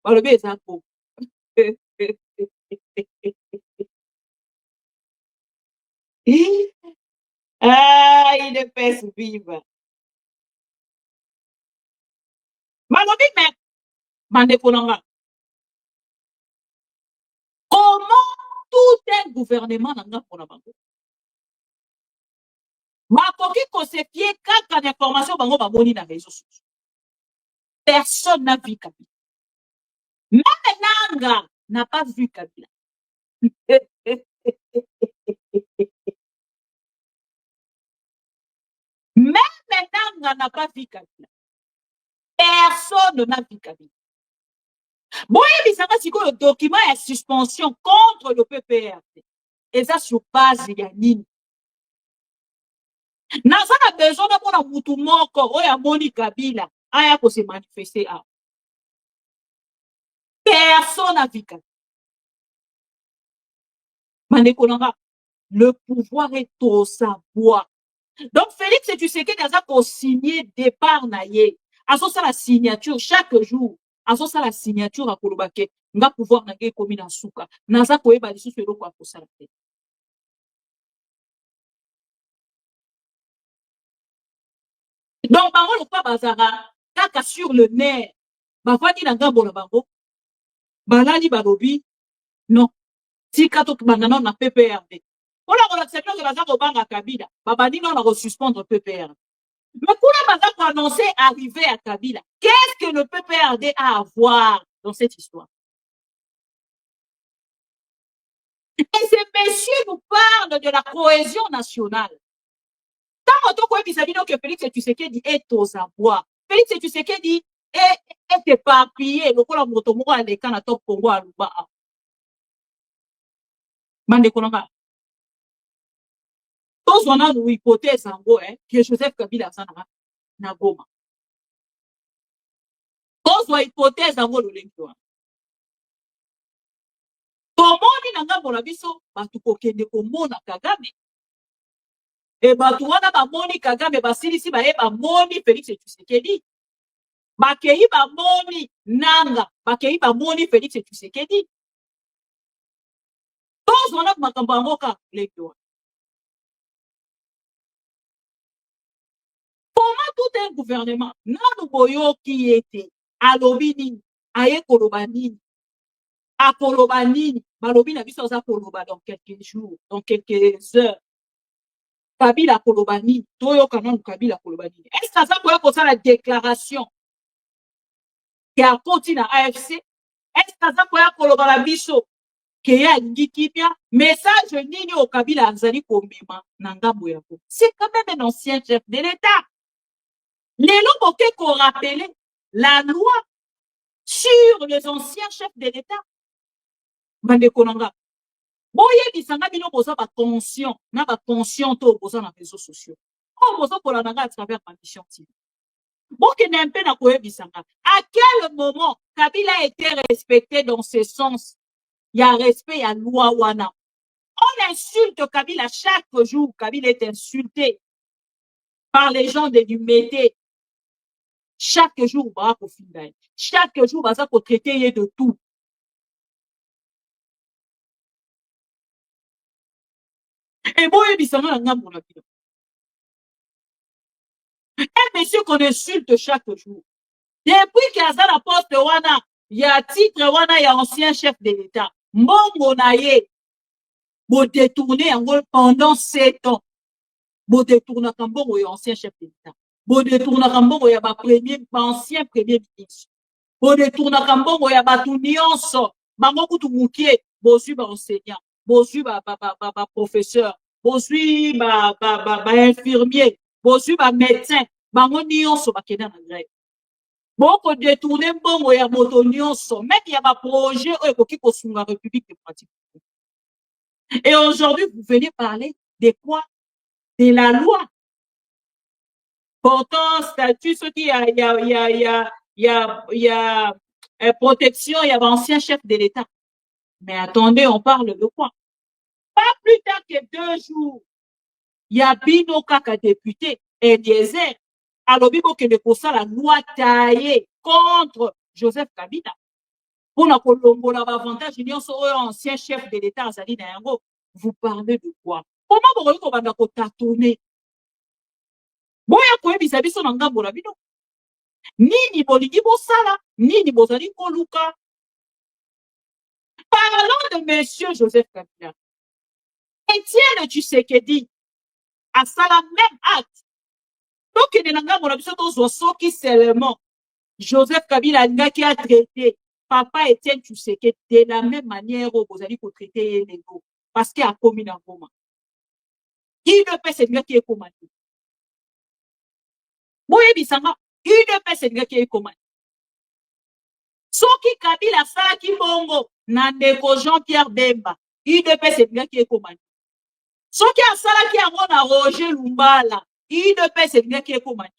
balobi eza ko. Ah, il ne pèse vive. Balobi mais bandeko nanga. Comment tout un gouvernement n'a pas bango? Bakoki ko se fier kaka d'information bango baboni na réseaux sociaux. Personne n'a vu Kabila. Même Nanga n'a pas vu Kabila. Même Nanga n'a pas vu Kabila. Personne n'a vu Kabila. Bon, il y a le document de suspension contre le PPRD. Et ça sur base de Yanine. Naza na besoin de mutu moko oya moni Kabila aya ko se manifester a. Personne n'a vu Kabila. Manekonanga, le pouvoir est au savoir. Donc Félix Tshisekedi aza ko signer départ na ye. Aso sa la signature chaque jour. Aso sa la signature a kolobake nga pouvoir na ye komi na suka. Naza ko yeba lisusu eloko a kosala te. Donc, bango le pas bazara, kaka sur le nerf, bavandi na ngambo na bango, balali balobi, non, si kato banana na PPRD. On a accepté que baza kobanga Kabila, babandi non na suspendre PPRD. Mais pour la baza pour annoncer arriver à Kabila, qu'est-ce que le PPRD a à voir dans cette histoire? Et ces messieurs nous parlent de la cohésion nationale. Que Félix Tshisekedi est aux abois. Félix Tshisekedi est éparpillé. Le cola motomo à l'écran à top Congo à Luba. Mande Konanga. Tous on a une hypothèse en gros, que Joseph Kabila na Goma. Tous on a une hypothèse en gros, le lengua. Tomoni nanga bola biso, batu kokende komona Kagame. Et batu wana ba moni Kagame basilisi ba eba moni Félix Tshisekedi. Bakei ba moni nanga, bakei ba moni Félix Tshisekedi. Tous on a makambo angoka lengua. Comment tout un gouvernement, nanu boyo qui était alobi nini, aye koloba nini, akoloba nini, balobi na biso za koloba dans quelques jours, dans quelques heures. Kabila koloba nini, toyo kananu Kabila koloba nini. Est-ce que ça peut être la déclaration qui a continué à AFC? Est-ce que ça peut être koloba la biso qui a ngikibia message nini au Kabila azali komema na ngambo yako? C'est quand même un ancien chef de l'État. Les lois qu'on rappelait la loi sur les anciens chefs de l'État. Bandekonanga. Boye bisanga bino boza ba tension, na ba tension to boza na réseaux sociaux. On boza pour la nanga à travers ma mission. Boke n'impe na koye bisanga. À quel moment Kabila a été respecté dans ce sens? Il y a respect, il y a loi wana. On insulte Kabila chaque jour. Kabila est insulté par les gens de l'humanité. Chaque jour, chaque jour, baza ko traiter de tout. Et boye bisanga na ngambo na bino. Un monsieur qu'on insulte chaque jour. Depuis qu'il y a la poste wana, il y a titre wana, il y a ancien chef de l'État. Mbongo na ye, bo détourner pendant 7 ans. Bo détourner mbongo ya ancien chef de l'État. Bo détourner mbongo ya ba ancien premier ministre. Bo détourner mbongo ya ba nyonso. Bango kutu mukie, bo su ba enseignant, bo su ba professeur, bo su ba infirmier, bo su ba médecin, bango nyonso ba kena na grève. Boko détourner mbongo ya moto nyonso, même il y a un projet qui est la République démocratique. Et aujourd'hui, vous venez parler de quoi? De la loi. Pourtant, statut, ce qui il y a protection, il y a ancien chef de l'État. Mais attendez, on parle de quoi? Pas plus tard que 2 jours, il y a Bino Kaka député, Eliezer, alors Bibo que pour ça la loi taillée contre Joseph Kabila. Pour la Colombo, l'avantage, l'Union soit ancien chef de l'État, Azali Nayango. Vous parlez de quoi? Comment vous voyez qu'on va tâtonner? Boya koye bisabiso na ngambo na bino. Nini bolingi bosala, nini bozali koluka. Parlons de monsieur Joseph Kabila. Etienne Tshisekedi a ça la même acte. Donc, il y a un biso qui seulement Joseph Kabila qui a traité papa Etienne Tshisekedi de la même manière où vous allez traiter les go parce qu'il a commis dans le moment. Il ne peut se dire qui est commandé. Boye bisanga, il ne peut se dire qui est commandé. Soki Kabila ça qui bongo na ndeko Jean-Pierre Bemba, il ne peut se dire qui est commandé. Soki a ça qui a mon Roger Lumbala, il ne peut se dire qui est commandé.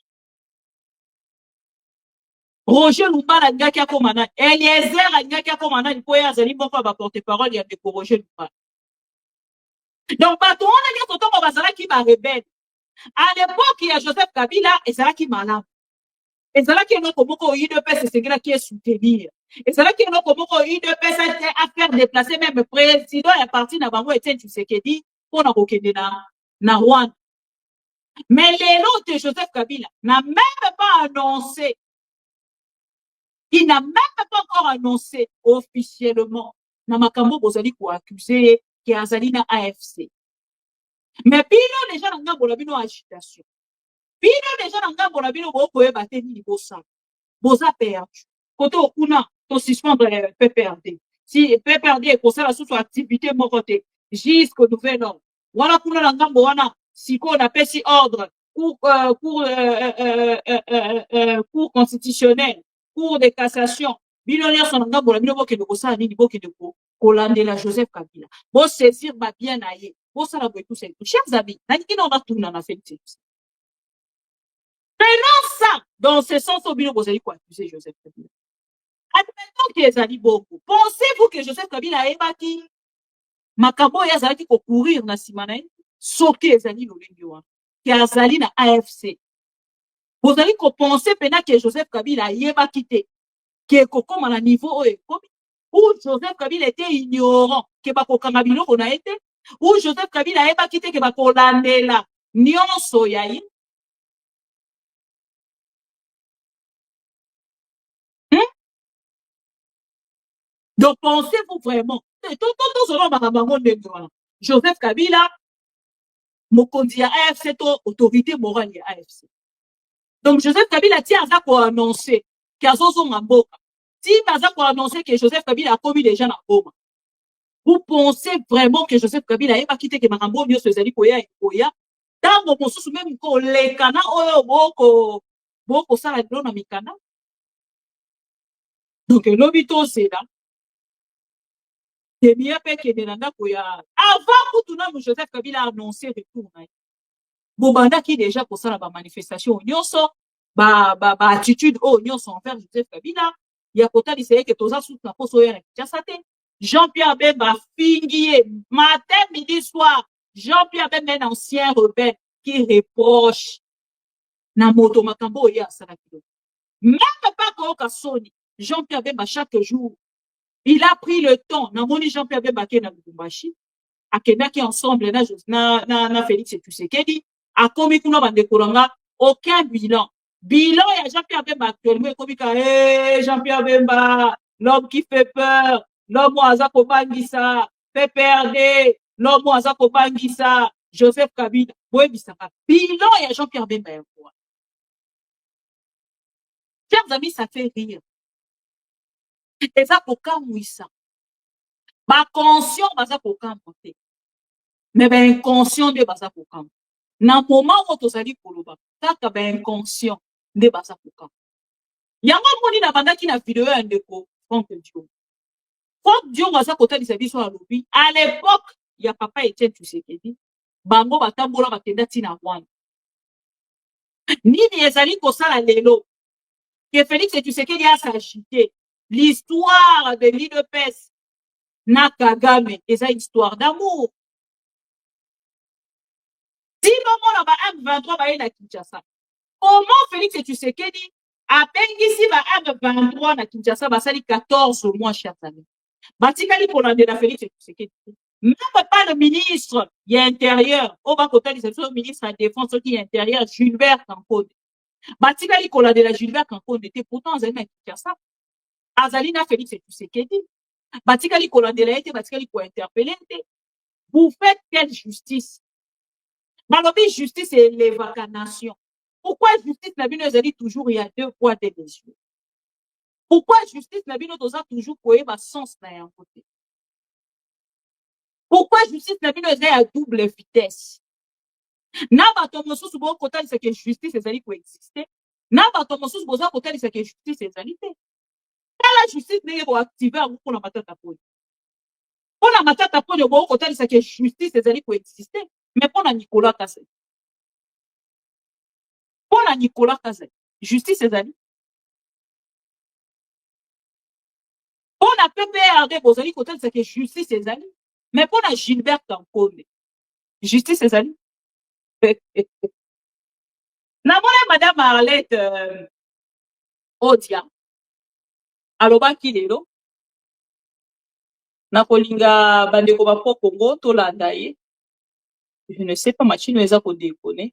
Roger Lumbala nga qui a commandé. Eliezer nga qui a commandé. Il faut y aller bon pas porte-parole il y a des Roger Lumbala. Donc bateau on a dit que on va ça qui va rebelle. À l'époque il y a Joseph Kabila et ça qui malade. Et ça qui est non comme il ne peut se dire qui est soutenir. Et ça qui est non comme il ne peut à faire déplacer même président et parti na bango Etienne Tshisekedi pour na kokende na Rwanda. Mais les lots de Joseph Kabila n'a même pas annoncé. Il n'a même pas encore annoncé officiellement. Na makambo bozali ko accuser qui azali na AFC. Mais pilo déjà na ngambo la bino agitation. Pilo déjà na ngambo la bino boko e bateni libosa. Boza perdu. Koto okuna to suspendre PPRD. Si PPRD est pour ça la sous activité mokote jusqu'au nouvel ordre. Wana kuna na ngambo wana siko na pesi ordre cour constitutionnel, cour de cassation. Billionnaire son ngambo la bino boke de kosa nini boke de kolandela Joseph Kabila. Bon saisir ba bien aye. Bon ça la boy tout c'est. Chers amis, nani kino na tuna na fait. Prenons ça dans ce sens au bino bozali ko accuser Joseph Kabila. Admettons que ezali boko. Pensez-vous que Joseph Kabila a ebaki makambo ya zali ko courir na simana soki ezali lolengi wana. Ki azali na AFC. Vous allez penser pena que Joseph Kabila a ebaki te. Qui comme à niveau où Joseph Kabila était ignorant que bakokanga biloko na été où Joseph Kabila a ebaki te que bakolandela nyonso ya ye. Donc, pensez-vous vraiment, Joseph Kabila, Mokondi à AFC, autorité morale à AFC. Donc, Joseph Kabila tient à quoi annoncer qu'il y a un boka. Si Baza pour annoncer que Joseph Kabila a commis des gens à Boma, vous pensez vraiment que Joseph Kabila a quitté que Marambo mieux se zali koya et koya, dans mon sous même ko le kana oyo boko Boko ça la drone mikana. Donc l'obito c'est là. Demia pe kende na ndako ya avant kutuna Joseph Kabila annoncé retour na. Bobanda qui déjà pour ça la manifestation nyonso ba attitude nyonso envers Joseph Kabila ya kota liseye que toza sous na poso ya Kinshasa te. Jean-Pierre Bemba fingier matin midi soir Jean-Pierre Bemba un ancien rebelle qui reproche na moto makambo ya salakilo. Même pas Koyoka Soni Jean-Pierre Bemba chaque jour il a pris le temps na moni Jean-Pierre Bemba qui na Lubumbashi akendaki ensemble na Félix Tshisekedi a komi kuna bande kolanga aucun bilan ya Jean-Pierre Bemba actuellement komi ka Jean-Pierre Bemba l'homme qui fait peur l'homme aza kobangisa PPRD l'homme aza kobangisa Joseph Kabila boyebisaka bilan ya Jean-Pierre Bemba ya quoi. Chers amis, ça fait rire. Et ça pour kamwisa ba conscient baza kokambo te mais ba inconscient de baza kokambo na moment où tozali koloba kaka ba inconscient de baza kokambo yango moni na bandaki na vidéo ya ndeko Franck Dion baza kotalisa biso alobi à l'époque ya papa Etienne Tshisekedi bango batambola bakenda tina wana nini ezali kosala lelo que Félix Tshisekedi a s'agité l'histoire de l'UDPS na Kagame eza histoire d'amour. Si maman ba M23 ba na Kinshasa, comment Félix Tshisekedi a pengisi ba M23 na Kinshasa basali 14 mois chers amis. Batikali pour la de la Félix Tshisekedi. Même pas le ministre y intérieur, au bas côté le ministre de la défense qui est intérieur Gilbert Kankode. Batikali pour la de la Gilbert Kankode était pourtant à Kinshasa. Azalina Félix Tshisekedi. Batikali kolandelaete, batikali ko interpeller. Vous faites quelle justice? Malobi justice et l'évacanation. Pourquoi justice n'a dit toujours il y a deux poids deux mesures? Pourquoi justice n'a dosa toujours koye ba sens na un côté? Pourquoi justice n'a à double vitesse? Na bato mosusu bo kota c'est que justice ezali ko exister. Na bato mosusu boza kota c'est que justice ezali te. La justice n'est pas activée pour la matata poli. Pour la matata poli, bon côté c'est que justice ezali ko exister. Mais pour la Nicolas Kassé. Pour la Nicolas Kassé, justice ezali. Pour la PPRD bozali côté c'est que justice ezali. Mais pour la Gilbert Kankone, justice ezali. Na mona madame Arlette Odia. Alobaki lelo na kolinga bandeko ba Congo to landa ye. Je ne sais pas machine eza ko déconner.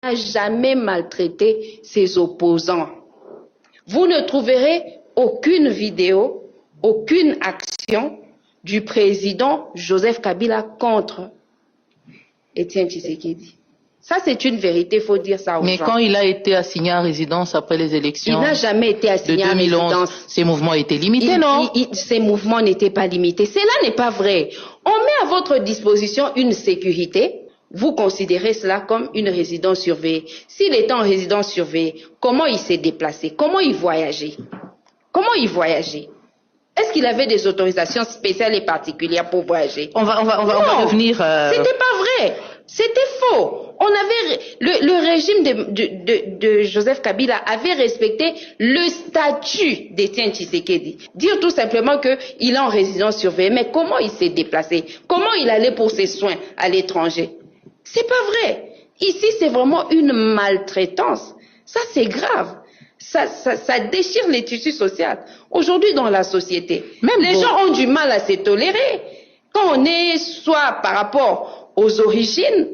N'a jamais maltraité ses opposants. Vous ne trouverez aucune vidéo, aucune action du président Joseph Kabila contre Etienne Tshisekedi. Ça, c'est une vérité, il faut dire ça aux gens. Mais quand il a été assigné en résidence après les élections il n'a jamais été assigné en résidence. Ses mouvements étaient limités, non? Ses mouvements n'étaient pas limités. Cela n'est pas vrai. On met à votre disposition une sécurité. Vous considérez cela comme une résidence surveillée. S'il était en résidence surveillée, comment il s'est déplacé? Comment il voyageait? Comment il voyageait? Est-ce qu'il avait des autorisations spéciales et particulières pour voyager? On va revenir... C'était pas vrai. C'était faux. On avait le régime de Joseph Kabila avait respecté le statut d'Etienne Tshisekedi. Dire tout simplement qu'il est en résidence surveillée. Mais comment il s'est déplacé? Comment il allait pour ses soins à l'étranger? C'est pas vrai. Ici, c'est vraiment une maltraitance. Ça, c'est grave. Ça déchire les tissus sociaux. Aujourd'hui, dans la société, même les gens ont du mal à se tolérer. Quand on est soit par rapport aux origines,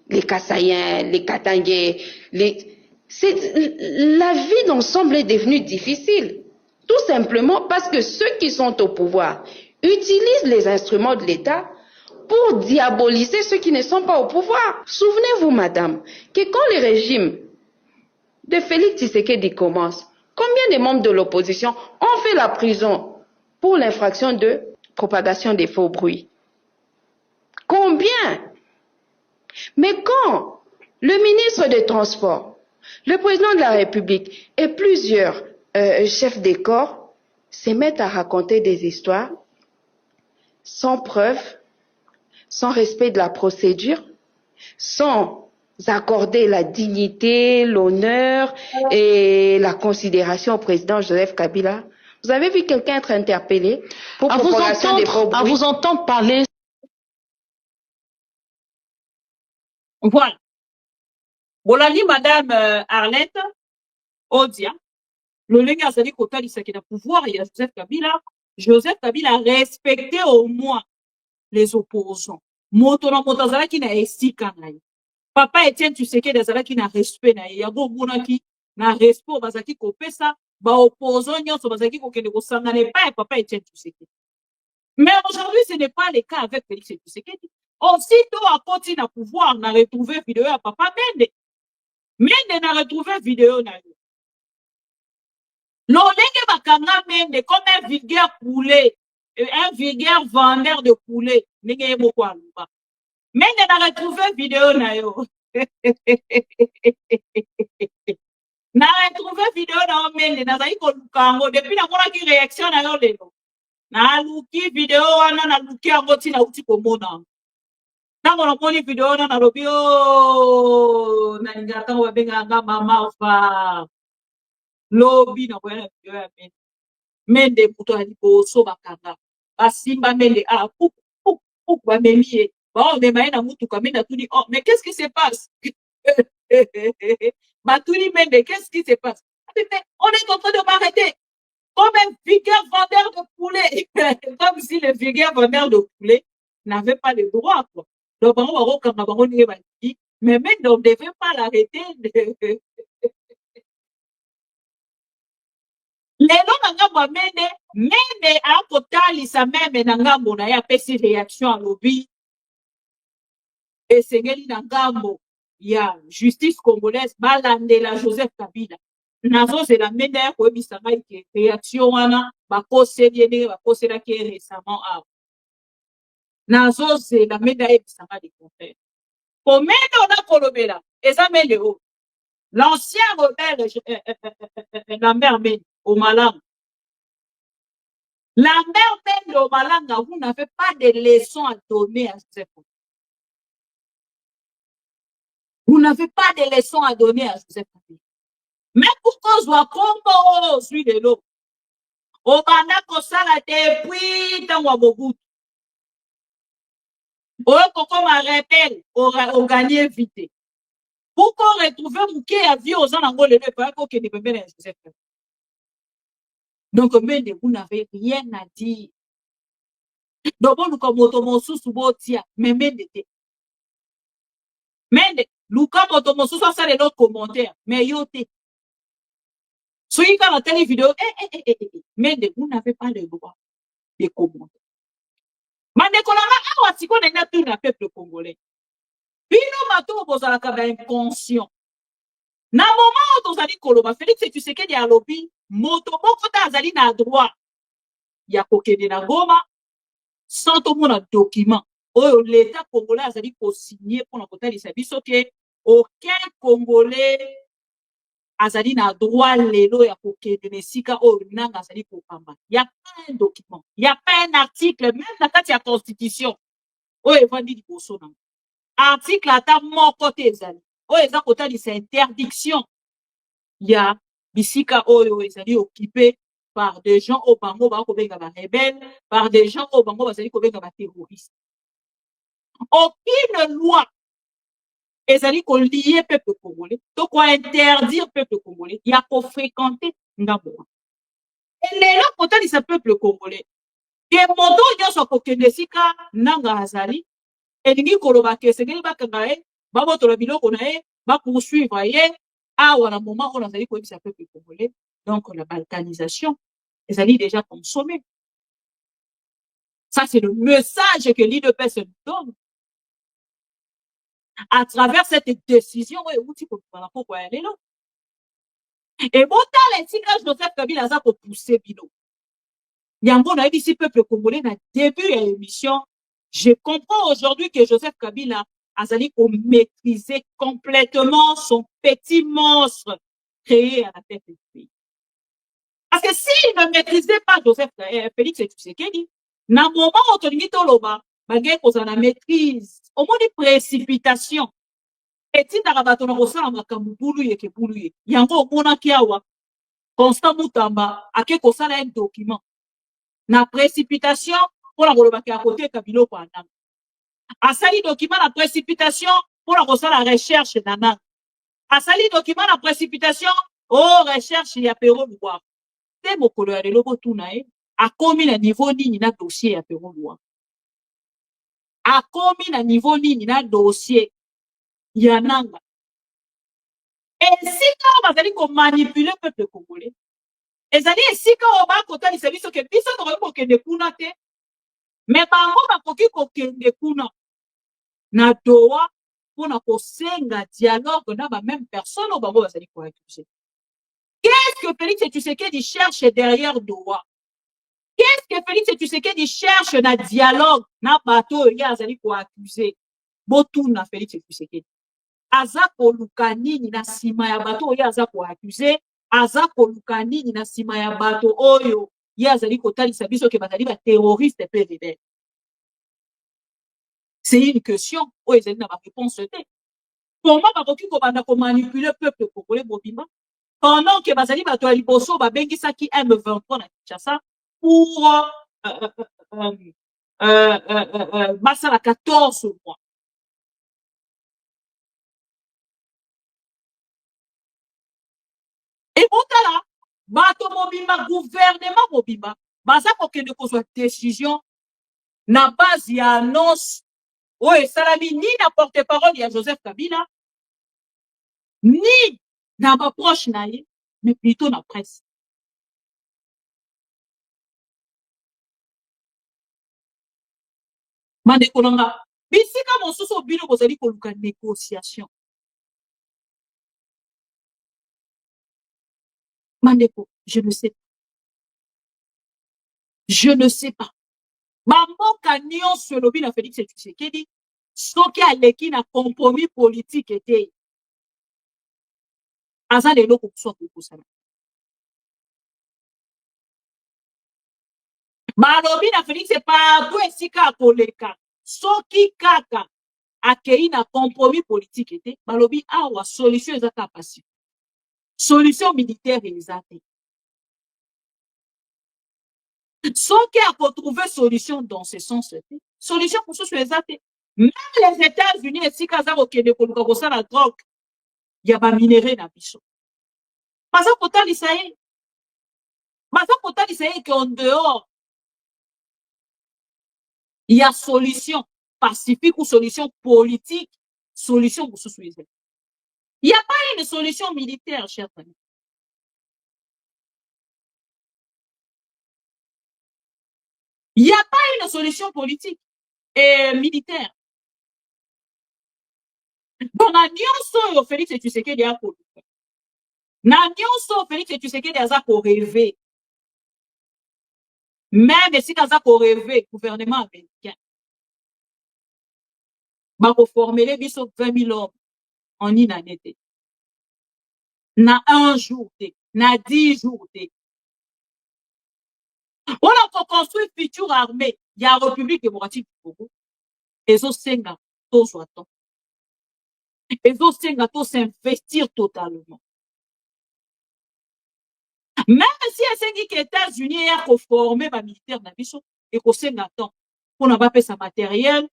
les Kassaïens, les Katangais, la vie d'ensemble est devenue difficile. Tout simplement parce que ceux qui sont au pouvoir utilisent les instruments de l'État pour diaboliser ceux qui ne sont pas au pouvoir. Souvenez-vous, madame, que quand le régime de Félix Tshisekedi commence, combien de membres de l'opposition ont fait la prison pour l'infraction de propagation des faux bruits? Combien? Mais quand le ministre des Transports, Le président de la République et plusieurs chefs des corps se mettent à raconter des histoires sans preuve, sans respect de la procédure, sans accorder la dignité, l'honneur et la considération au président Joseph Kabila. Vous avez vu quelqu'un être interpellé pour propagation des faux bruits? À vous entendre parler. Voilà. Bolani, Madame Arlette, Odia, le lenge azali kotalisa ke na pouvoir ya Joseph Kabila respectait au moins les opposants. Moto na moto azalaki na esika na ye. Papa Etienne Tshisekedi azalaki na respect na ye. Yango monaki na respect bazaki kopesa ba opposants nyonso bazaki kokende kosangana epai Papa Etienne Tshisekedi. Mais aujourd'hui, ce n'est pas le cas avec Félix Tshisekedi. Aussitôt à côté na pouvoir, on a retrouvé vidéo à Papa Mende. Mende n'a retrouvé vidéo na yo. L'olenge bakanga Mende comme un vulgaire poulet, un vulgaire vendeur de poulet. Nenge moko aluba. Mende n'a retrouvé vidéo na yo. Na retrouvé vidéo na yo Mende na zaki kolukango depuis na mona ki réaction na yo lelo. Na luki vidéo wana na luki yango tina uti komona. Tango na moni vidéo na lobi o na ninga tango babenga nga mama ofa lobi na kwa vidéo ya Mende. Mende muto ali boso bakanga. Basimba Mende puk ba memie. Ba o mema na mutuka Mende atuni oh mais qu'est-ce qui se passe? Batuni Mende qu'est-ce qui se passe? On est en train de m'arrêter. Comme un vulgaire vendeur de poulet. Comme si le vulgaire vendeur de poulet n'avait pas le droit, quoi. Donc, mais même on ne devait pas l'arrêter. Lelo nanga mende a kotali sa même nangambo na ya pesi réaction à lobby. Et sengeli nangambo ya justice congolaise balandela Joseph Kabila. Nazo c'est la mende ko bisanga ki réaction wana bakoseli ene bakosela ki récemment a. Nazo c'est la mende e bisanga de contraire. Combien on a kolobela eza mende o. L'ancien rebelle Lambert Mende au Malanga. Lambert Mende au Malanga, vous n'avez pas de leçons à donner à Joseph. Vous n'avez pas de leçons à donner à Joseph. Mais pourquoi on soit comme on suit de l'eau? Au banda kosala depuis tango Mobutu. Au koko ma rappelle au gagné vite. Pourquoi retrouver Mouké à vie aux gens en le pas que ne peut pas Joseph. Donc Mende vous n'avez rien à dire. Donc nous comme motomosu subotia mais Mende Mende Luka motomosu ça les autres commentaires mais yote. Soyez quand la télé vidéo Mende vous n'avez pas le droit de commenter. Mande kolanga awa siko na tout na peuple congolais. Bino mato bozalaka ba inconscient. Na moment où tozali koloba Félix Tshisekedi ya lobi moto moko ta azali na droit ya kokende na Goma sans tout mon document. Oyo l'état congolais azali ko signer pour na kotalisa biso ke aucun congolais azali na droit lelo ya kokende nesika oyo nanga azali kokamba. Il y a pas un document, il y a pas un article même na kati ya constitution. Oyo evandi liboso na. Article ata moko te ezali. Oyo eza kotalisa interdiction. Il y a bisika oyo ezali occupé par des gens au bango ba ko benga ba rebelles, par des gens au bango bazali ko benga ba terroristes. Aucune loi ezali ko lier peuple congolais, to ko interdire peuple congolais, il y a ko fréquenter ngambo. Et lelo kotalisa peuple congolais. Que moto nyonso ko kende sika nanga azali elingi koloba ke sengeli bakanga ye babotola biloko na ye bapoursuivre ye awa na moment on azali koyebisa peuple congolais. Donc la balkanisation ezali déjà consommée. Ça c'est le message que l'IDPS nous donne à travers cette décision. Et bon les tika Joseph Kabila za ko pousser bino. Yango na ici peuple congolais na début de l'émission. Je comprends aujourd'hui que Joseph Kabila azali pour maîtriser complètement son petit monstre créé à la tête du pays. Parce que s'il ne maîtrisait pas Félix Tshisekedi, na moment où tolingi toloba, bagay kozana maîtrise, au moins des précipitations. Et si na rabato na kosala makambo buluye ke buluye, yango omonaki awa, Constant Mutamba ake kosala un document. Na précipitation, pour la kolobaki à côté kabilo kwa nanga. Asali document na précipitation, pour la kosala recherche nana. Asali document na précipitation, oh recherche ya Pero Lwa. Te mokolo ya lelo botuna akomi na niveau nini na dossier ya Pero Lwa. Akomi na niveau nini na dossier ya nanga. Et si quand bazali ko manipuler peuple congolais, ezali esika oba kotalisa biso ke biso tokoki kokende kuna te, mais bango bakoki kokende kuna na doa mpona kosenga dialogue na bameme personne oyo bango bazali koaccuse. Qu'est-ce que Félix Tshisekedi cherche derrière doa? Qu'est-ce que Félix Tshisekedi cherche na dialogue na bato oyo azali koaccuse? Botuna Félix Tshisekedi aza koluka nini na nsima ya bato oyo aza koaccuse? Aza koluka nini na nsima ya bato oyo ye azali kotalisa biso ke bazali baterroriste mpe rebelle? C'est une question oyo ezali na baréponse te. Comment bakoki kobanda komanipuler peuple congolais mobimba pendant que bazali bato ya liboso babengisaki M23 na Kinshasa pour basala 14 mois. Et botala bato mobimba gouvernement mobimba baza kokende kozwa décision na base ya annonce oyo esalami ni na porte-parole ya Joseph Kabila ni na baproche na ye, mais plutôt na presse. Mandeko nanga bisika mosusu bino bozali koluka négociation. Mandeko, je ne sais pas. Je ne sais pas. Bamboka nyonso elobi na Félix Tshisekedi soki aleki na compromis politique ete aza lelo kokusa kokosana. Balobi na Félix partout esika akoleka soki kaka akei na compromis politique ete balobi awa solution eza ka pacifique. Solution militaire eza te. Soki akotrouver solution dans ce sens ete solution mosusu eza te. Même les États-Unis esika aza kokende koluka kosala drogue ya baminere na biso baza kotalisa ye ke en dehors il y a solution pacifique ou solution politique, solution mosusu eza. Il n'y a pas une solution militaire, chers amis. Il n'y a pas une solution politique et militaire. Donc, na nyonso oyo Félix Tshisekedi akoluka, na nyonso Félix Tshisekedi aza korêve, même esika aza korêve gouvernement américain bakoformele biso 20 000 hommes en une année te, na un jour te, na 10 jours te. On a construit future armée ya République démocratique du Congo ezosenga tozwa temps, ezosenga to s'investir totalement. Même si esengi que États-Unis ya koformer ba militaire na biso ekosenga temps mpona bapesa matériel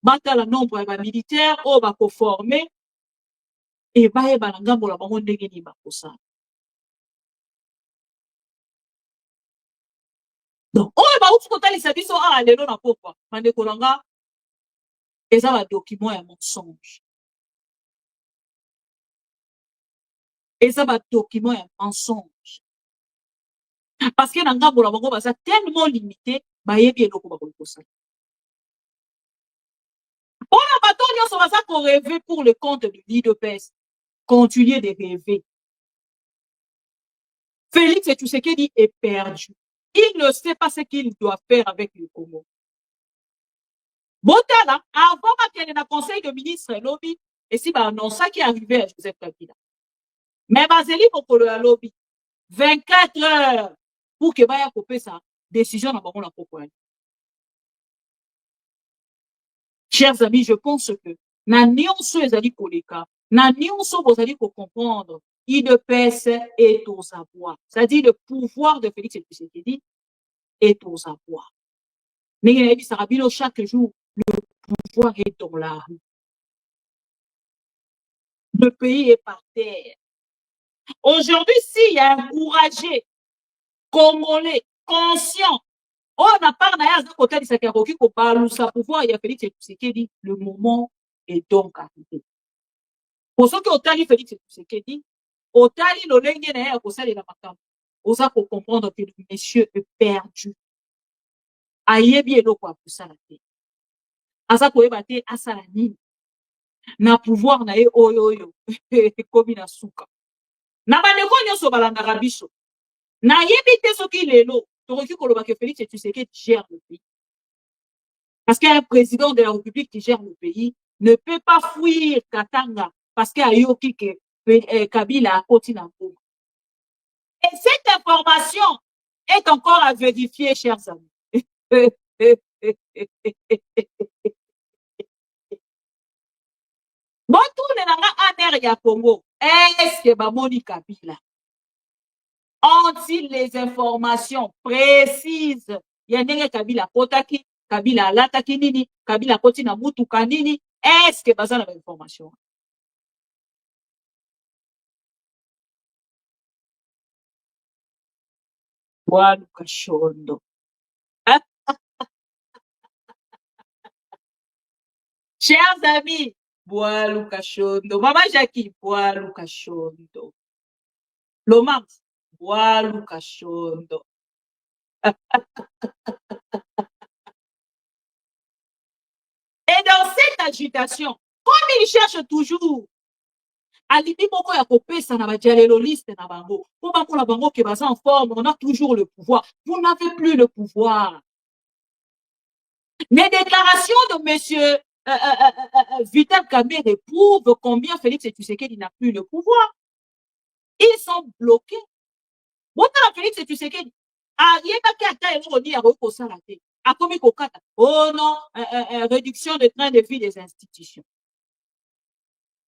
batala nombre ya ba militaire oyo bakoformer e bayeba na ngambo na bango ndenge nini bakosala. Donc oyo bauti kotalisa biso awa lelo na pokwa bandeko na nga eza badocument ya mensonge, eza badocument ya mensonge parce que na ngambo na bango baza tellement limité bayebi eloko bakoki kosala. Mpona bato nyonso baza korêve pour le compte de l'UDPS, continuer de rêver. Félix Tshisekedi est perdu. Il ne sait pas ce qu'il doit faire avec le Congo. Botala, avant qu'il y ait un conseil de ministre, lobby, et si bah non, ça qui est arrivé à Joseph Kabila. Mais Bazeli Mokolo à lobby, 24 heures pour que Baya couper sa décision dans la propre. Chers amis, je pense que na nyonso ezali koleka, na nyonso bozali ko comprendre, IDPS est aux abois. C'est-à-dire le pouvoir de Félix Tshisekedi est aux abois. Chaque jour, le pouvoir est dans la rue. Le pays est par terre. Aujourd'hui, s'il y a un courageux, congolais, conscient, on n'a pas de côté de Sakaroki pour parler de sa pouvoir, il y a Félix Tshisekedi, le moment est donc arrivé. Pour ceux qui ont tali Félix Tshisekedi, au tali le lengue na pour ça de la matam. Osa pour comprendre que le monsieur est perdu. Ayebi eloko pour ça la tête. Asa ko ebate asala nini. Na pouvoir na ye oyo komi na suka. Na bandeko nyonso balangaka biso. Na yebi te soki lelo tokoki koloba que Félix Tshisekedi gère le pays. Parce qu'un président de la République qui gère le pays ne peut pas fuir Katanga parce qu'il y a yoki que Kabila a continué. Et cette information est encore à vérifier, chers amis. Bon, tourne dans la Congo. Est-ce que Bamoni Kabila ont-ils les informations précises? Il y a des Kabila Kotaki, Kabila Lataki Nini, Kabila Kotina Mutuka Nini. Est-ce que Bazan a l'information? Bois Lukachondo. Chers amis, Bois Lukachondo. Maman Jackie, Bois Lukachondo. Lomam, Bois Lukachondo. Et dans cette agitation, comme ils cherchent toujours, alibi moko ya kopesa na badialeloliste na bango, pour bango la bango qui basa en forme, on a toujours le pouvoir. Vous n'avez plus le pouvoir. Les déclarations de monsieur Vital Kamerhe prouvent combien Félix Tshisekedi n'a plus le pouvoir. Ils sont bloqués. Bon, Félix Tshisekedi, yebaki ata eloni ya kokosala te. Akomi kokata. Oh non, réduction de train de vie des institutions.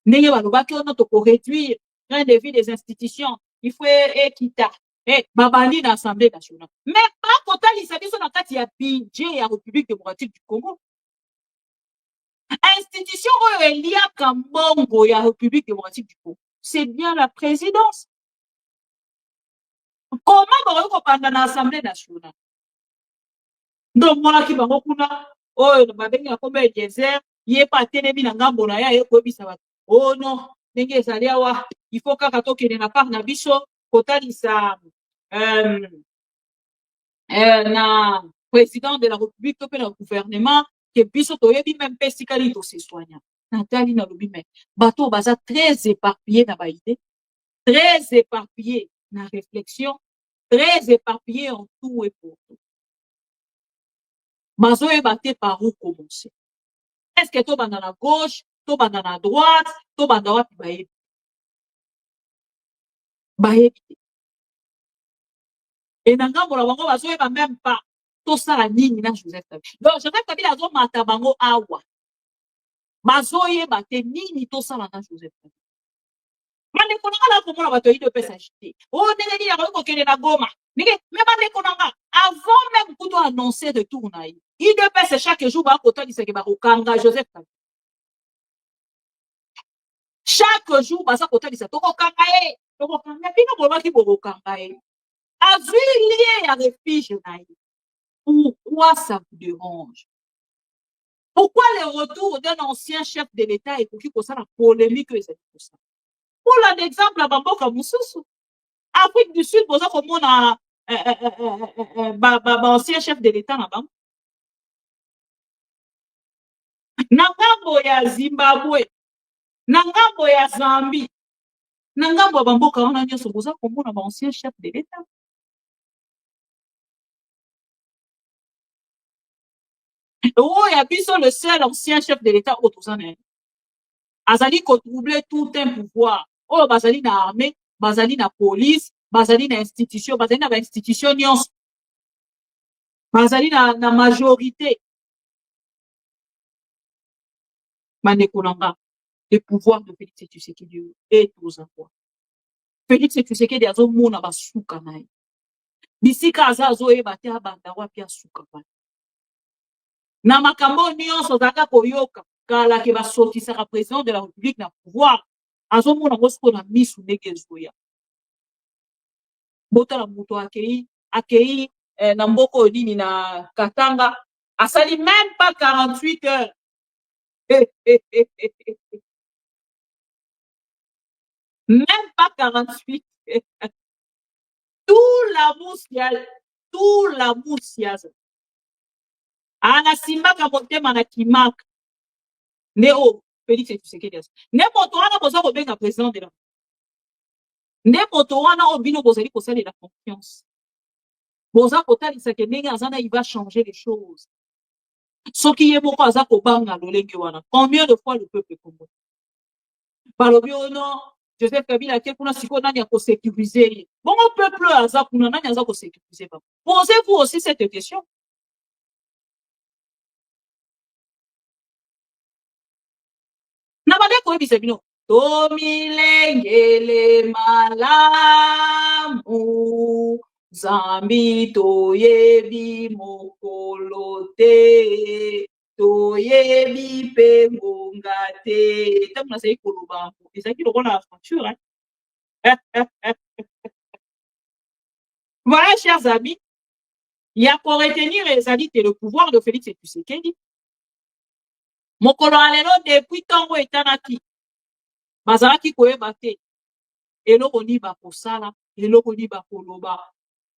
Ndenge balobaki ono to réduire train de vie des institutions. Il faut équitable. Babani na Assemblée nationale. Mais pas kotalisa biso na kati ya budget ya République démocratique du Congo. Institution oyo eliaka mbongo ya République démocratique du Congo, c'est bien la présidence. Comment bokoki kopanda na Assemblée nationale? Donc monaki bango kuna oyo babengi na kombe désert, ye pa telemi na ngambo na ya koyebisa bato. Oh non, ndenge ezali awa, il faut kaka tokende na part na biso kotalisa na président de la République to pe na gouvernement que biso toyebi même pe sikali to se soigna. Nathalie na lobi mais bato baza très éparpillé na baïdé, très éparpillé na réflexion, très éparpillé en tout et pour tout. Bazo ebate par où commencer? Est-ce que to banda na gauche, to banda na droite, to banda wapi bayebi? Bayebi. Et na ngambo la bango bazo eba même pas to sala nini na Joseph Kabila. Donc Joseph Kabila azo mata bango awa. Bazo yeba te nini to sala na Joseph Kabila. Mane konanga la komona bato yi de PSHT. Oh ndenge ni ya ko kende na Goma. Ndenge mais bande konanga avant même kuto annoncer de tour na yi. I de PS chaque jour ba ko tali seke ba ko kanga Joseph Kabila. Chaque jour ba sa ko tali sa to ko kanga e. To ko kanga bino ko ba ki bo ko kanga e. Azu lié à refuge na yi. Pourquoi ça vous dérange? Pourquoi le retour d'un ancien chef de l'État et pour qui ça la polémique que c'est pour ça? Pour l'exemple, à Bamboka Moussoussou, Afrique du Sud, vous avez comme on a ancien chef de l'État là-bas. Nangambo ya Zimbabwe, Nangambo ya Zambie, Nangambo ya Bamboka, on a dit vous avez comme on a ancien chef de l'État. Oh, il y a biso le seul ancien chef de l'État au Touzane. Azali ko troubler tout un pouvoir. Oh, bazali na armée, bazali na police, bazali na institution, bazali na institution nyonso. Bazali na majorité. Bandeko nanga, le pouvoir de Félix Tshisekedi est aux emplois. Félix Tshisekedi azo mona basuka naye. Bisika azo yeba te abanda wapi asuka pa. Na makambo nyonso zaka koyoka kala ke basotisaka président de la République na pouvoir. Azo mona ngosiko na misu ndenge zoya. Botala muto akei na mboko nini na Katanga asali même pas 48 heures. Même pas 48 heures. Tout la moussiaz. Ana simbaka motema na kimaka. Neo Félix Tshisekedi. Ne moto wana boza kobenga président de la. Ne moto wana obino bozali kosala la confiance. Boza kotalisa ke ndenge azana il va changer les choses. Soki ye moko aza kobanga lolenge wana. Combien de fois le peuple congolais? Balobi non, Joseph Kabila ke kuna siko nani ya ko sécuriser. Bon peuple aza kuna nani aza ko sécuriser ba. Posez-vous aussi cette question. Na bandeko ebisa bino. Tomilengele malamu Zambi toyebi mokolo te toyebi pe ngonga te. Ntango nazali koloba ezalaki lokola aventure. Voilà, chers amis, il y a pour retenir ezali te le pouvoir de Félix Tshisekedi. Mokolo alelo depuis ntango etanaki bazalaki koyeba te eloko nini bakosala eloko nini bakoloba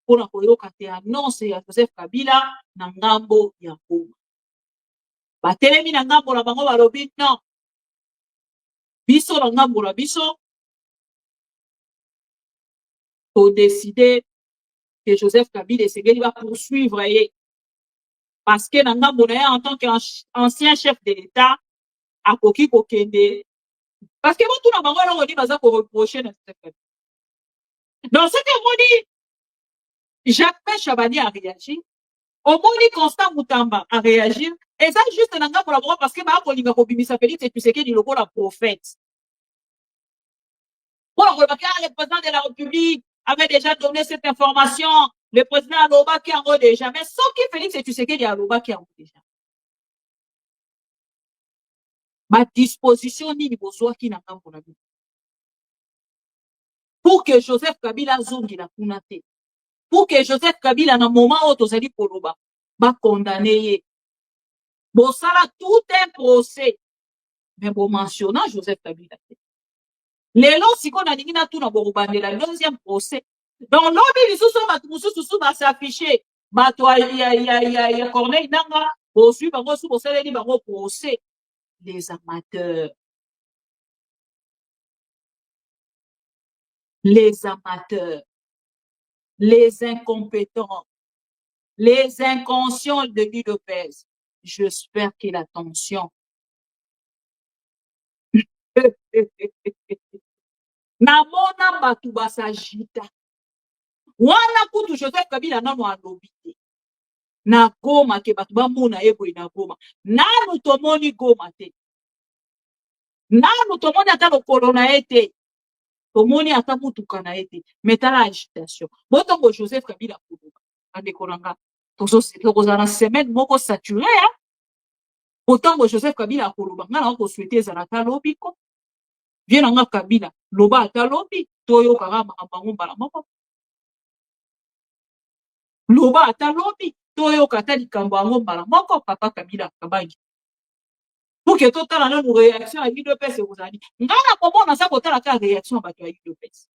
mpona koyoka te annonce ya Joseph Kabila na ngambo ya Goma. Batelemi na ngambo na bango balobi non, biso na ngambo na biso todeside que Joseph Kabila esengeli bapoursuivre ye parce que na ngambo na ye en tant qu'ancien chef de l'État akoki kokende parce que botuna bango eloko nini baza koreproche na Joseph Kabila. Donc ce que moni Jacques Chabani a réagi, Omoni Constant Moutamba a réagi, et ça juste dans la bango parce que ba kolinga kobimisa Félix Tshisekedi loko la prophète. Pour le président de la République avait déjà donné cette information, le président Aloba qui en déjà, mais sans que Félix Tshisekedi Aloba qui en déjà. Ma disposition ni besoin qui n'a pas pour la vie. Pour que Joseph Kabila zongi la kunate. Pour que Joseph Kabila na moment où tozali koloba ba condamné. Bon ça là tout un procès. Mais bon mentionnant Joseph Kabila. Lelo siko na ningi na tuna borobandela deuxième procès. Donc lobi lisusu batumususu ba s'afficher. Bato ya Corneille nanga bosu bango su bosaleli bango procès. Les amateurs. Les amateurs. Les incompétents. Les inconscients de l'UDPS. J'espère qu'il a attention. Namona batu basajita. Wana kutu Joseph Kabila nano alobi te. Na Goma ke batu bamona ebo na Goma. Nanu tomoni Goma te. Nanu tomoni ata lokolo na ete. Tomoni ata mutuka na ete. Metala agitation. Botongo Joseph Kabila kuluba. Andeko nanga. Tokozala na semaine moko saturé hein. Botongo Joseph Kabila kuluba. Ngana ko souhaiter ezalaka lobiko. Viens nga Kabila. Loba ata lobi. Toyo kagama ambango mbala moko. Loba ata lobi. Toyo kata likambo yango mbala moko papa Kabila kabangi. Pour que tout la nos réaction à l'UDPS vous a dit. Ngana komona sa kotala ka réaction bato ya UDPS.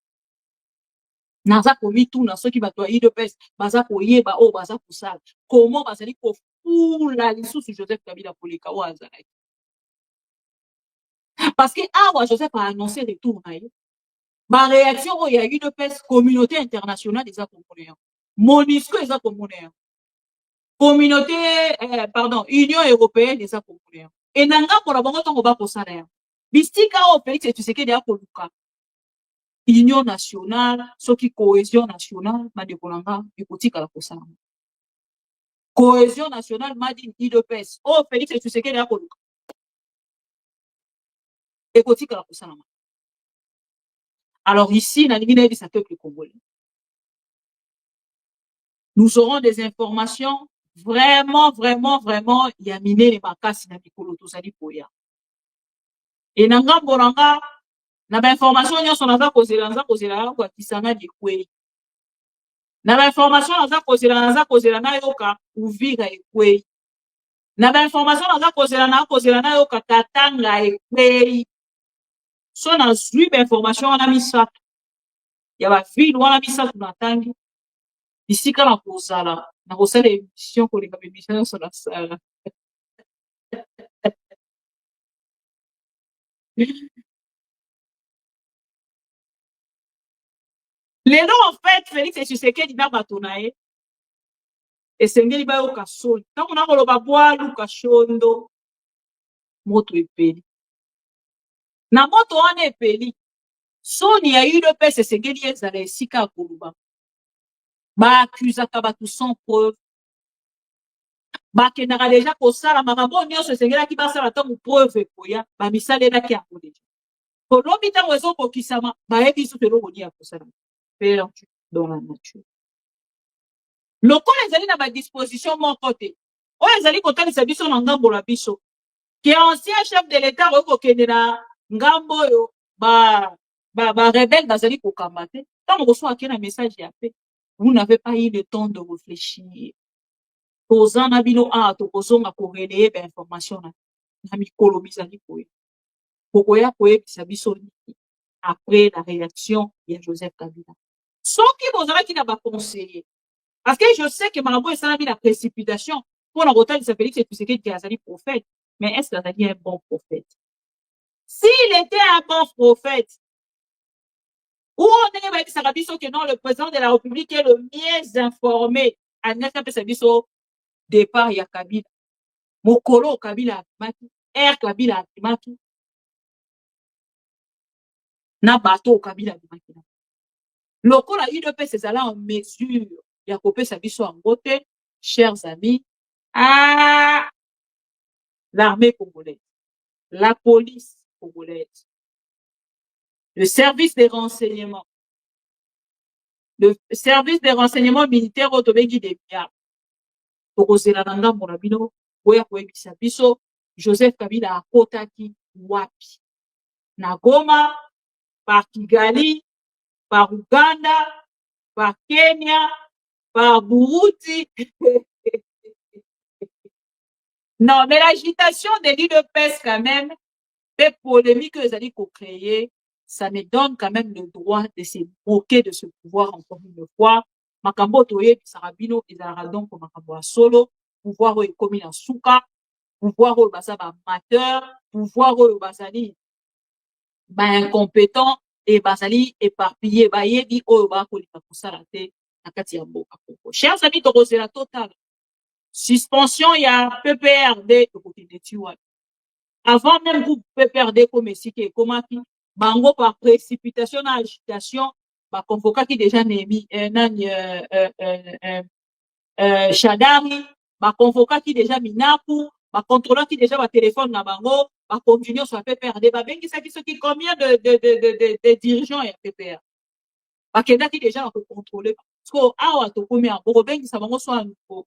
Naza komi tout na ceux qui bato ya UDPS baza koyeba o baza kusala. Comment bazali ko fula lisusu Joseph Kabila poleka wa azalaki. Parce que awa Joseph a annoncé retour na ye. Ba réaction o ya UDPS communauté internationale des Congolais. MONUSCO des Congolais. communauté, Union européenne des Congolais. Et nanga pour la banque on va pour ça là. Bistika au Félix et tu sais que déjà pour Luka. Union nationale, ce qui cohésion nationale, ma décolanga, écoute à la posa. Cohésion nationale, m'a dit IDPS. Oh Félix et tu sais que déjà pour Luka. Écoute à la posa. Alors ici, dans le sa peuple congolais. Nous aurons des informations vraiment, il y a miné les makasi na mikolo tozali koya. Et nanga boranga, na ba information nyonso naza kozela kwa kisanga dikwei. Na ba information naza kozela na yoka Uvira ekwei. Na ba information naza kozela na yoka Katanga ekwei. So na zwi ba information wana misatu. Ya ba ville wana misatu na tangi. Bisika na kozala émission koleka émission sur la salle. Les noms en fait Félix et Tshisekedi na batonae esengeli bayoka soni ntango nakoloba bwalu kashondo moto epeli na moto wana epeli soni ya UDPS esengeli ezala esika ya koloba baakuzaka bato sans preuve bakendaka deja kosala makambo nyonso esengelaki basala ntango preuve ekoya bamisalelaki yango deja kolobi ntango ezokokisama bayebi so eloko nini ya kosala perdu dans la nature. Lokola ezali na ba disposition moko te oyo ezali kotalisa biso na ngambo la biso ke ancien chef de l'état okokende na ngambo oyo ba rebelle bazali kokamba te ntango boswaki na message ya paix vous n'avez pas eu le temps de réfléchir toza na bino awa tokozonga korelaye ba information na mikolo bizali koya kokoya koyebisa biso nini après la réaction de Joseph Kabila soki bozalaki na baconseiller parce que je sais que Marambo est salami la précipitation pour la rotale de Félix et Tshisekedi qui est un prophète. Mais est-ce qu'il a un bon prophète? S'il était un bon prophète, où on est avec Sarabiso que non, le président de la République est le mieux informé à n'importe Sabiso départ, il y a Kabila. Mokolo Kabila Maki, Air Kabila Maki, na bateau Kabila Maki. Lokola UDPS c'est là en mesure. Il y a coupé sa biso en beauté, chers amis. Ah, l'armée congolaise, la police congolaise, le service des renseignements militaires au Tobeki des Biens. Tokozelananga Morabino, Oya Koebisa Biso, Joseph Kabila Akotaki Wapi. Na Goma, par Kigali, par Uganda, par Kenya, par Burundi. Non, mais l'agitation de l'UDPS quand même, les polémiques que vous allez créer, ça me donne quand même le droit de se moquer de ce pouvoir encore une fois. Makambo toye Sarabino et Zaradon pour Makambo solo, pouvoir comme en souka, pouvoir au basa amateur, pouvoir au basali incompétent et basali éparpillé, bayebi au bako li kakusarate nakati ya mboka. Chers amis, c'est la totale. Suspension, il y a PPRD avant même groupe PPRD comme ici, comme bango par précipitation, agitation, bah convoqué qui déjà Némi, Chadari, bah convoqué qui déjà Minapu, bah contrôlant qui déjà va téléphone na bango, bah continuer sur PPRD, bah ben qui ça qui combien de dirigeants et PPR, bah qui déjà va contrôler, parce que ah to combien, pour ben qui ça bango soit nouveau.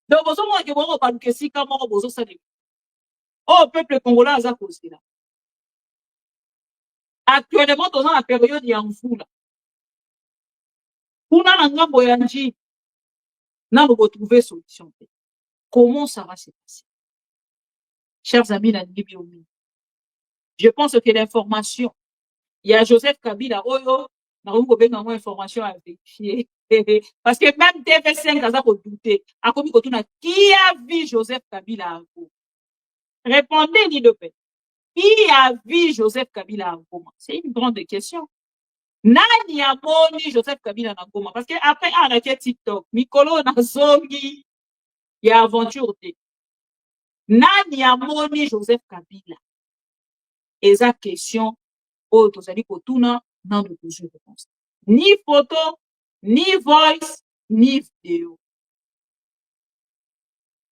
Donc vous savez que vous pas que si comment vous savez. Oh, peuple congolais a cause là. Actuellement, dans la période il y a un fou là. Pour na ngambo ya nji, na nous retrouver solution. Comment ça va se passer? Chers amis, je pense que l'information, il y a Joseph Kabila, oh, na une information à vérifier. Parce que même TV5 a douté. A commis qui a vu Joseph Kabila? Répondez, ni de paix. Qui a vu Joseph Kabila en Goma? C'est une grande question. Nani amoni Joseph Kabila na Goma? Parce que après, on a fait TikTok. Mikolo na zongi. Il y a aventure. Nani amoni Joseph Kabila? Et sa question, oh, tu as dit que tout n'a pas de réponse. Ni photo, ni voice, ni vidéo.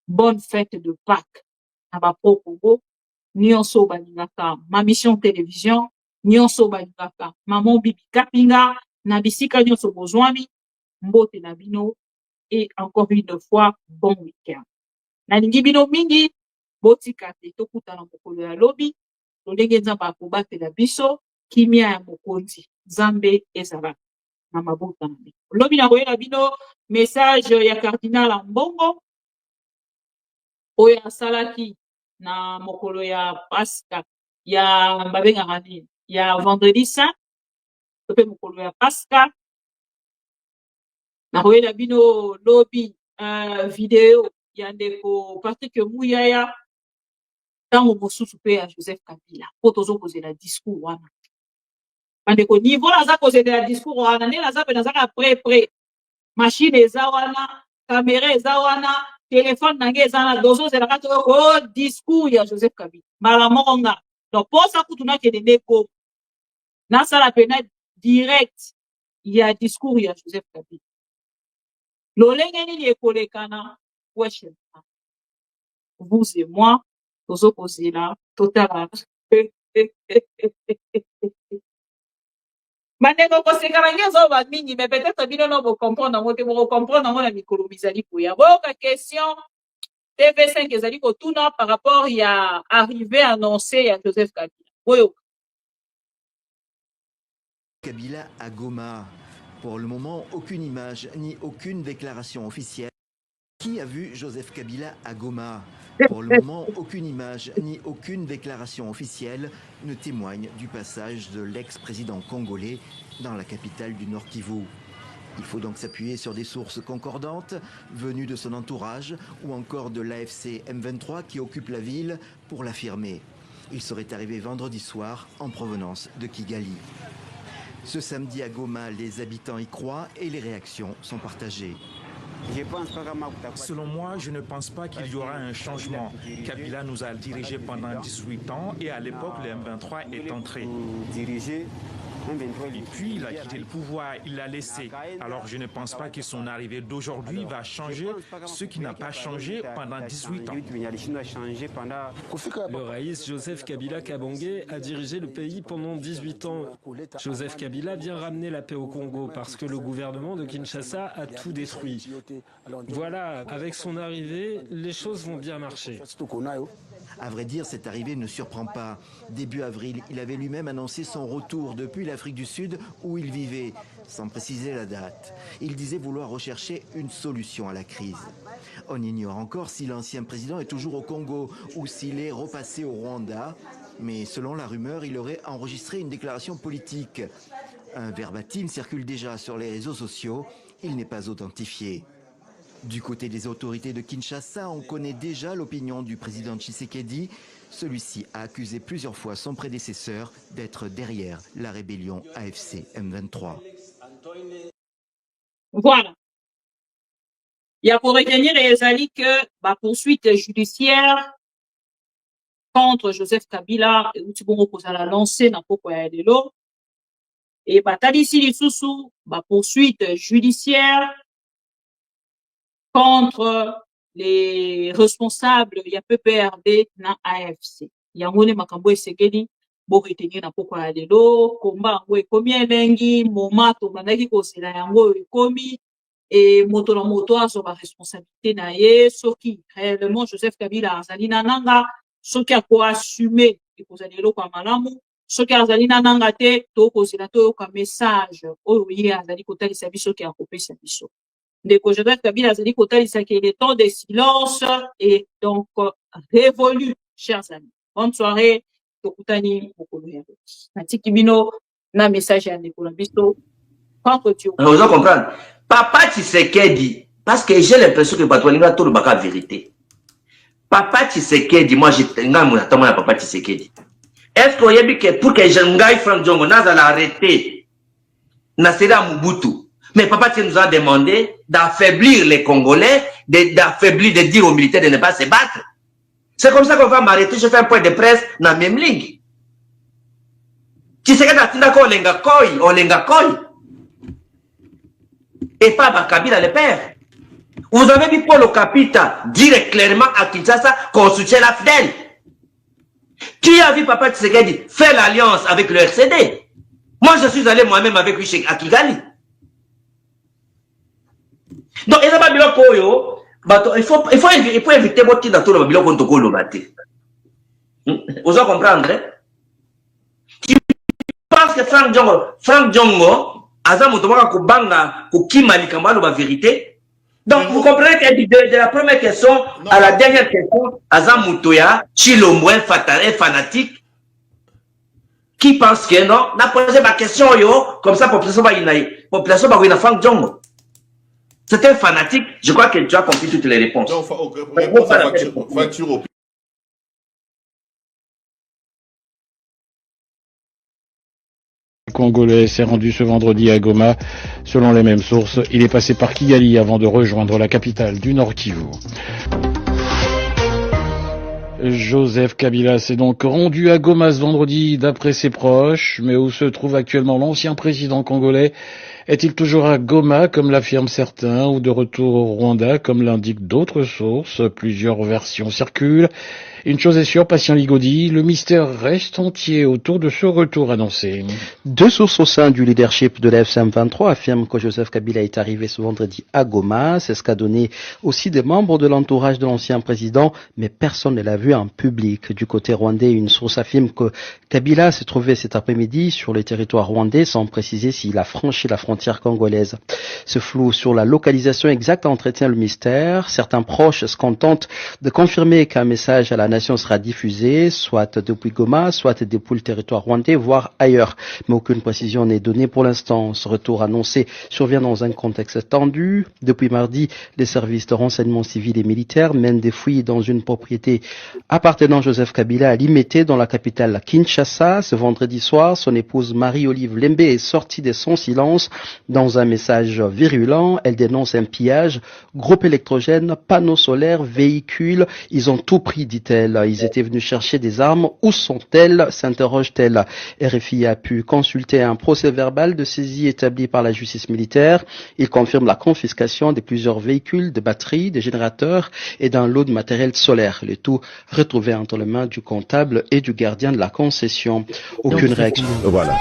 Bonne fête de Pâques. Abapo Congo. Nyonso balingaka. Ma mission télévision. Nyonso balingaka. Maman Bibi Kapinga. Nabisika nyonso bozwami. Mbote na bino. Et encore une fois, bon week-end. Nalingi bino mingi. Botika te tokuta na mokolo ya lobi. Tolenge nzamba akobatela biso. Kimia ya mokonzi. Zambe ezala. Na mabota na bino. Lobi na koyela bino. Message ya Cardinal Mbongo. Oyo asalaki na mokolo ya Pasca ya babenga nini ya vendredi saint pe mokolo ya Pasca na koyela bino lobi video ya ndeko Patrick Muyaya tango mosusu pe ya Joseph Kabila po tozo kozela discours wana bandeko niveau naza kozela discours wana nde naza pe nazaka pré machine eza wana caméra eza wana téléphone nange ezana dozo zelaka to discours ya Joseph Kabila mala monga donc posa kutuna ke ndeko na sala pena direct ya discours ya Joseph Kabila lolenge nini ekolekana wesh vous et moi tozo kozela total Mandeko kosekana ngezo ba mingi mais peut-être bino no bo comprendre ngo te bo comprendre ngo na mikolo bizali koya boka question TV5 ezali ko tuna par rapport ya arrivé annoncé ya Joseph Kabila boyo Kabila à Goma. Pour le moment, aucune image ni aucune déclaration officielle. Qui a vu Joseph Kabila à Goma? Pour le moment, aucune image ni aucune déclaration officielle ne témoigne du passage de l'ex-président congolais dans la capitale du Nord Kivu. Il faut donc s'appuyer sur des sources concordantes venues de son entourage ou encore de l'AFC M23 qui occupe la ville pour l'affirmer. Il serait arrivé vendredi soir en provenance de Kigali. Ce samedi à Goma, les habitants y croient et les réactions sont partagées. Selon moi, je ne pense pas qu'il y aura un changement. Kabila nous a dirigés pendant 18 ans et à l'époque, le M23 est entré. Et puis, il a quitté le pouvoir, il l'a laissé. Alors, je ne pense pas que son arrivée d'aujourd'hui va changer ce qui n'a pas changé pendant 18 ans. Le raïs Joseph Kabila Kabangé a dirigé le pays pendant 18 ans. Joseph Kabila vient ramener la paix au Congo parce que le gouvernement de Kinshasa a tout détruit. Voilà, avec son arrivée, les choses vont bien marcher. À vrai dire, cette arrivée ne surprend pas. Début avril, il avait lui-même annoncé son retour depuis l'Afrique du Sud où il vivait, sans préciser la date. Il disait vouloir rechercher une solution à la crise. On ignore encore si l'ancien président est toujours au Congo ou s'il est repassé au Rwanda. Mais selon la rumeur, il aurait enregistré une déclaration politique. Un verbatim circule déjà sur les réseaux sociaux. Il n'est pas authentifié. Du côté des autorités de Kinshasa, on connaît déjà l'opinion du président Tshisekedi. Celui-ci a accusé plusieurs fois son prédécesseur d'être derrière la rébellion AFC M23. Voilà. Il y a pour retenir ezali que la poursuite judiciaire contre Joseph Kabila euti bongo kozala lancé na poko ya lelo et batalisi lisusu ba poursuite judiciaire contre les responsables ya PPRD na AFC. Yango ne makambo esekeli bo retenir na poko ya lelo komba ngo ekomi elengi momato bandaki kosela yango ekomi et moto na moto azo ba responsabilité na ye soki réellement Joseph Kabila azali na nanga soki ako assumer ekozali eloko ya malamu soki azali na nanga te to kozela to ka message oyo ye azali kotalisa biso ki akopesa biso ndeko Joseph Kabila azali kotalisa ki le temps de silence et donc révolu chers amis. Bonne soirée tokutani mokolo ya natiki bino na message ya ndeko na biso contre Dieu. Vous allez comprendre. Papa Tshisekedi, parce que j'ai l'impression que Batoualinga tout le baka vérité. Papa Tshisekedi, moi j'ai Papa Tshisekedi. Est-ce qu'on y a dit que pour que Jengai Franck Djongo n'a l'arrêté, Nasser Mobutu. Mais Papa Tché nous a demandé d'affaiblir les Congolais, d'affaiblir, de dire aux militaires de ne pas se battre. C'est comme ça qu'on va m'arrêter. Je fais un point de presse dans la même ligne. Tu sais que Olenga Koi. Et pas Kabila le père. Vous avez vu Paul Okapita dire clairement à Kinshasa qu'on soutient la FDL. Qui a vu Papa Tshisekedi faire l'alliance avec le RCD? Moi, je suis allé moi-même avec lui chez Kigali. Donc, il faut éviter votre dans tout le biloko de Kolo Bate. Vous allez comprendre? Tu penses que Frank Djongo, Azamutomaka Kubanga, Kukimali Kambalo, la vérité? Donc, vous comprenez que de la première question à la dernière question, Azamutoya, Chilombo, fanatique, qui pense que non, n'a posé ma question, comme ça, population va Frank Djongo. C'est un fanatique, je crois que tu as compris toutes les réponses. Donc, réponse à facture au Congolais s'est rendu ce vendredi à Goma. Selon les mêmes sources, il est passé par Kigali avant de rejoindre la capitale du Nord Kivu. Joseph Kabila s'est donc rendu à Goma ce vendredi d'après ses proches, mais où se trouve actuellement l'ancien président congolais? Est-il toujours à Goma, comme l'affirment certains, ou de retour au Rwanda, comme l'indiquent d'autres sources? Plusieurs versions circulent. Une chose est sûre, Patient Ligodi, le mystère reste entier autour de ce retour annoncé. Deux sources au sein du leadership de la FCM23 affirment que Joseph Kabila est arrivé ce vendredi à Goma. C'est ce qu'a donné aussi des membres de l'entourage de l'ancien président, mais personne ne l'a vu en public. Du côté rwandais, une source affirme que Kabila s'est trouvé cet après-midi sur le territoire rwandais sans préciser s'il a franchi la frontière congolaise. Ce flou sur la localisation exacte entretient le mystère. Certains proches se contentent de confirmer qu'un message à la nation sera diffusée, soit depuis Goma, soit depuis le territoire rwandais, voire ailleurs. Mais aucune précision n'est donnée pour l'instant. Ce retour annoncé survient dans un contexte tendu. Depuis mardi, les services de renseignement civil et militaire mènent des fouilles dans une propriété appartenant à Joseph Kabila à Limete, dans la capitale Kinshasa. Ce vendredi soir, son épouse Marie-Olive Lembe est sortie de son silence. Dans un message virulent, elle dénonce un pillage, groupe électrogène, panneaux solaires, véhicules. Ils ont tout pris, dit-elle. Ils étaient venus chercher des armes. Où sont-elles? S'interroge-t-elle. RFI a pu consulter un procès-verbal de saisie établi par la justice militaire. Il confirme la confiscation de plusieurs véhicules, de batteries, de générateurs et d'un lot de matériel solaire. Le tout retrouvé entre les mains du comptable et du gardien de la concession. Aucune réaction. Voilà.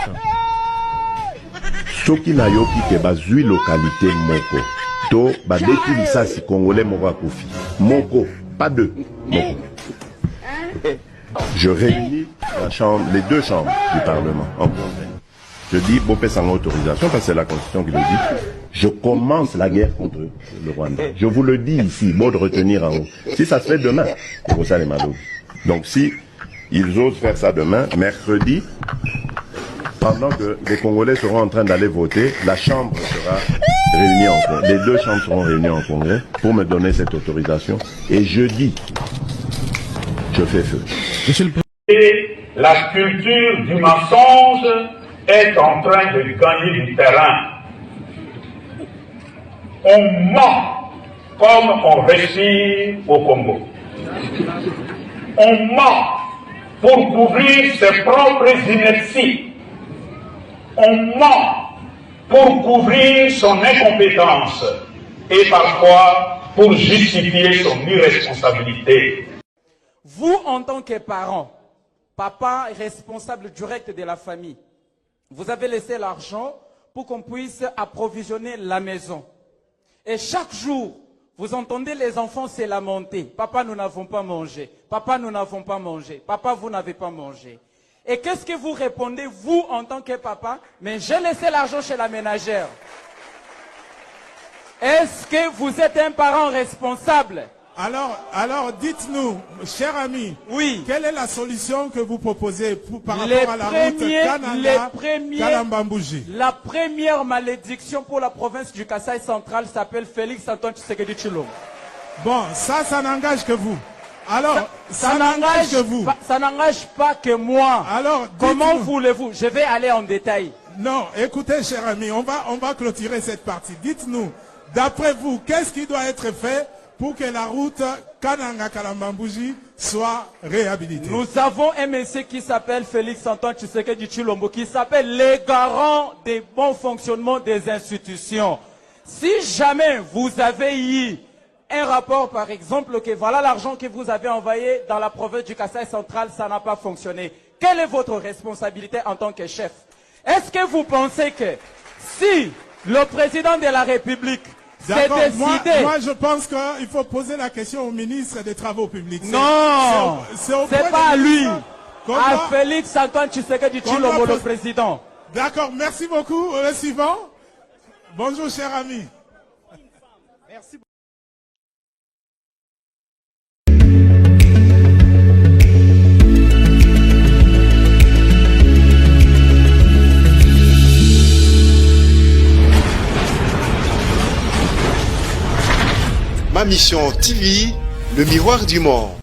Soki na yoki ke bazui localité moko. To ba detu lisasi congolais moko akufi. Moko, pas deux. Moko. Je réunis les deux chambres du Parlement en congrès. Je dis, Bopé sans autorisation, parce que c'est la Constitution qui le dit, je commence la guerre contre le Rwanda. Je vous le dis ici, bon de retenir en haut. Si ça se fait demain, c'est pour ça les malheureux. Donc si ils osent faire ça demain, mercredi, pendant que les Congolais seront en train d'aller voter, la Chambre sera réunie en congrès. Les deux chambres seront réunies en congrès pour me donner cette autorisation. Et jeudi, je fais feu. Et la culture du mensonge est en train de gagner du terrain. On ment comme on réussit au Congo. On ment pour couvrir ses propres inerties. On ment pour couvrir son incompétence et parfois pour justifier son irresponsabilité. Vous, en tant que parent, papa responsable direct de la famille, vous avez laissé l'argent pour qu'on puisse approvisionner la maison. Et chaque jour, vous entendez les enfants se lamenter. Papa, nous n'avons pas mangé. Papa, nous n'avons pas mangé. Papa, vous n'avez pas mangé. Et qu'est-ce que vous répondez, vous, en tant que papa? Mais j'ai laissé l'argent chez la ménagère. Est-ce que vous êtes un parent responsable? Alors dites-nous, cher ami, oui, quelle est la solution que vous proposez par rapport à la route Kananga-Kalambambouji? La première malédiction pour la province du Kasaï central s'appelle Félix Antoine Tshisekedi Tshilombo. Bon, ça n'engage que vous. Alors, ça n'engage que vous. Ça n'engage pas que moi. Alors, comment voulez-vous? Je vais aller en détail. Non, écoutez, cher ami, on va clôturer cette partie. Dites-nous, d'après vous, qu'est-ce qui doit être fait pour que la route Kananga-Kalambambouji soit réhabilitée? Nous avons un monsieur qui s'appelle Félix Antoine Tshisekedi Tshilombo, qui s'appelle les garants des bons fonctionnements des institutions. Si jamais vous avez eu un rapport, par exemple, que voilà l'argent que vous avez envoyé dans la province du Kasaï central, ça n'a pas fonctionné. Quelle est votre responsabilité en tant que chef? Est-ce que vous pensez que si le président de la République s'est décidé... Moi, je pense qu'il faut poser la question au ministre des Travaux publics. Non, c'est pas à lui. À Félix Antoine Tshisekedi Tshilombo, le président. D'accord, merci beaucoup. Le suivant. Bonjour, cher ami. Merci beaucoup. Ma mission TV, le miroir du monde.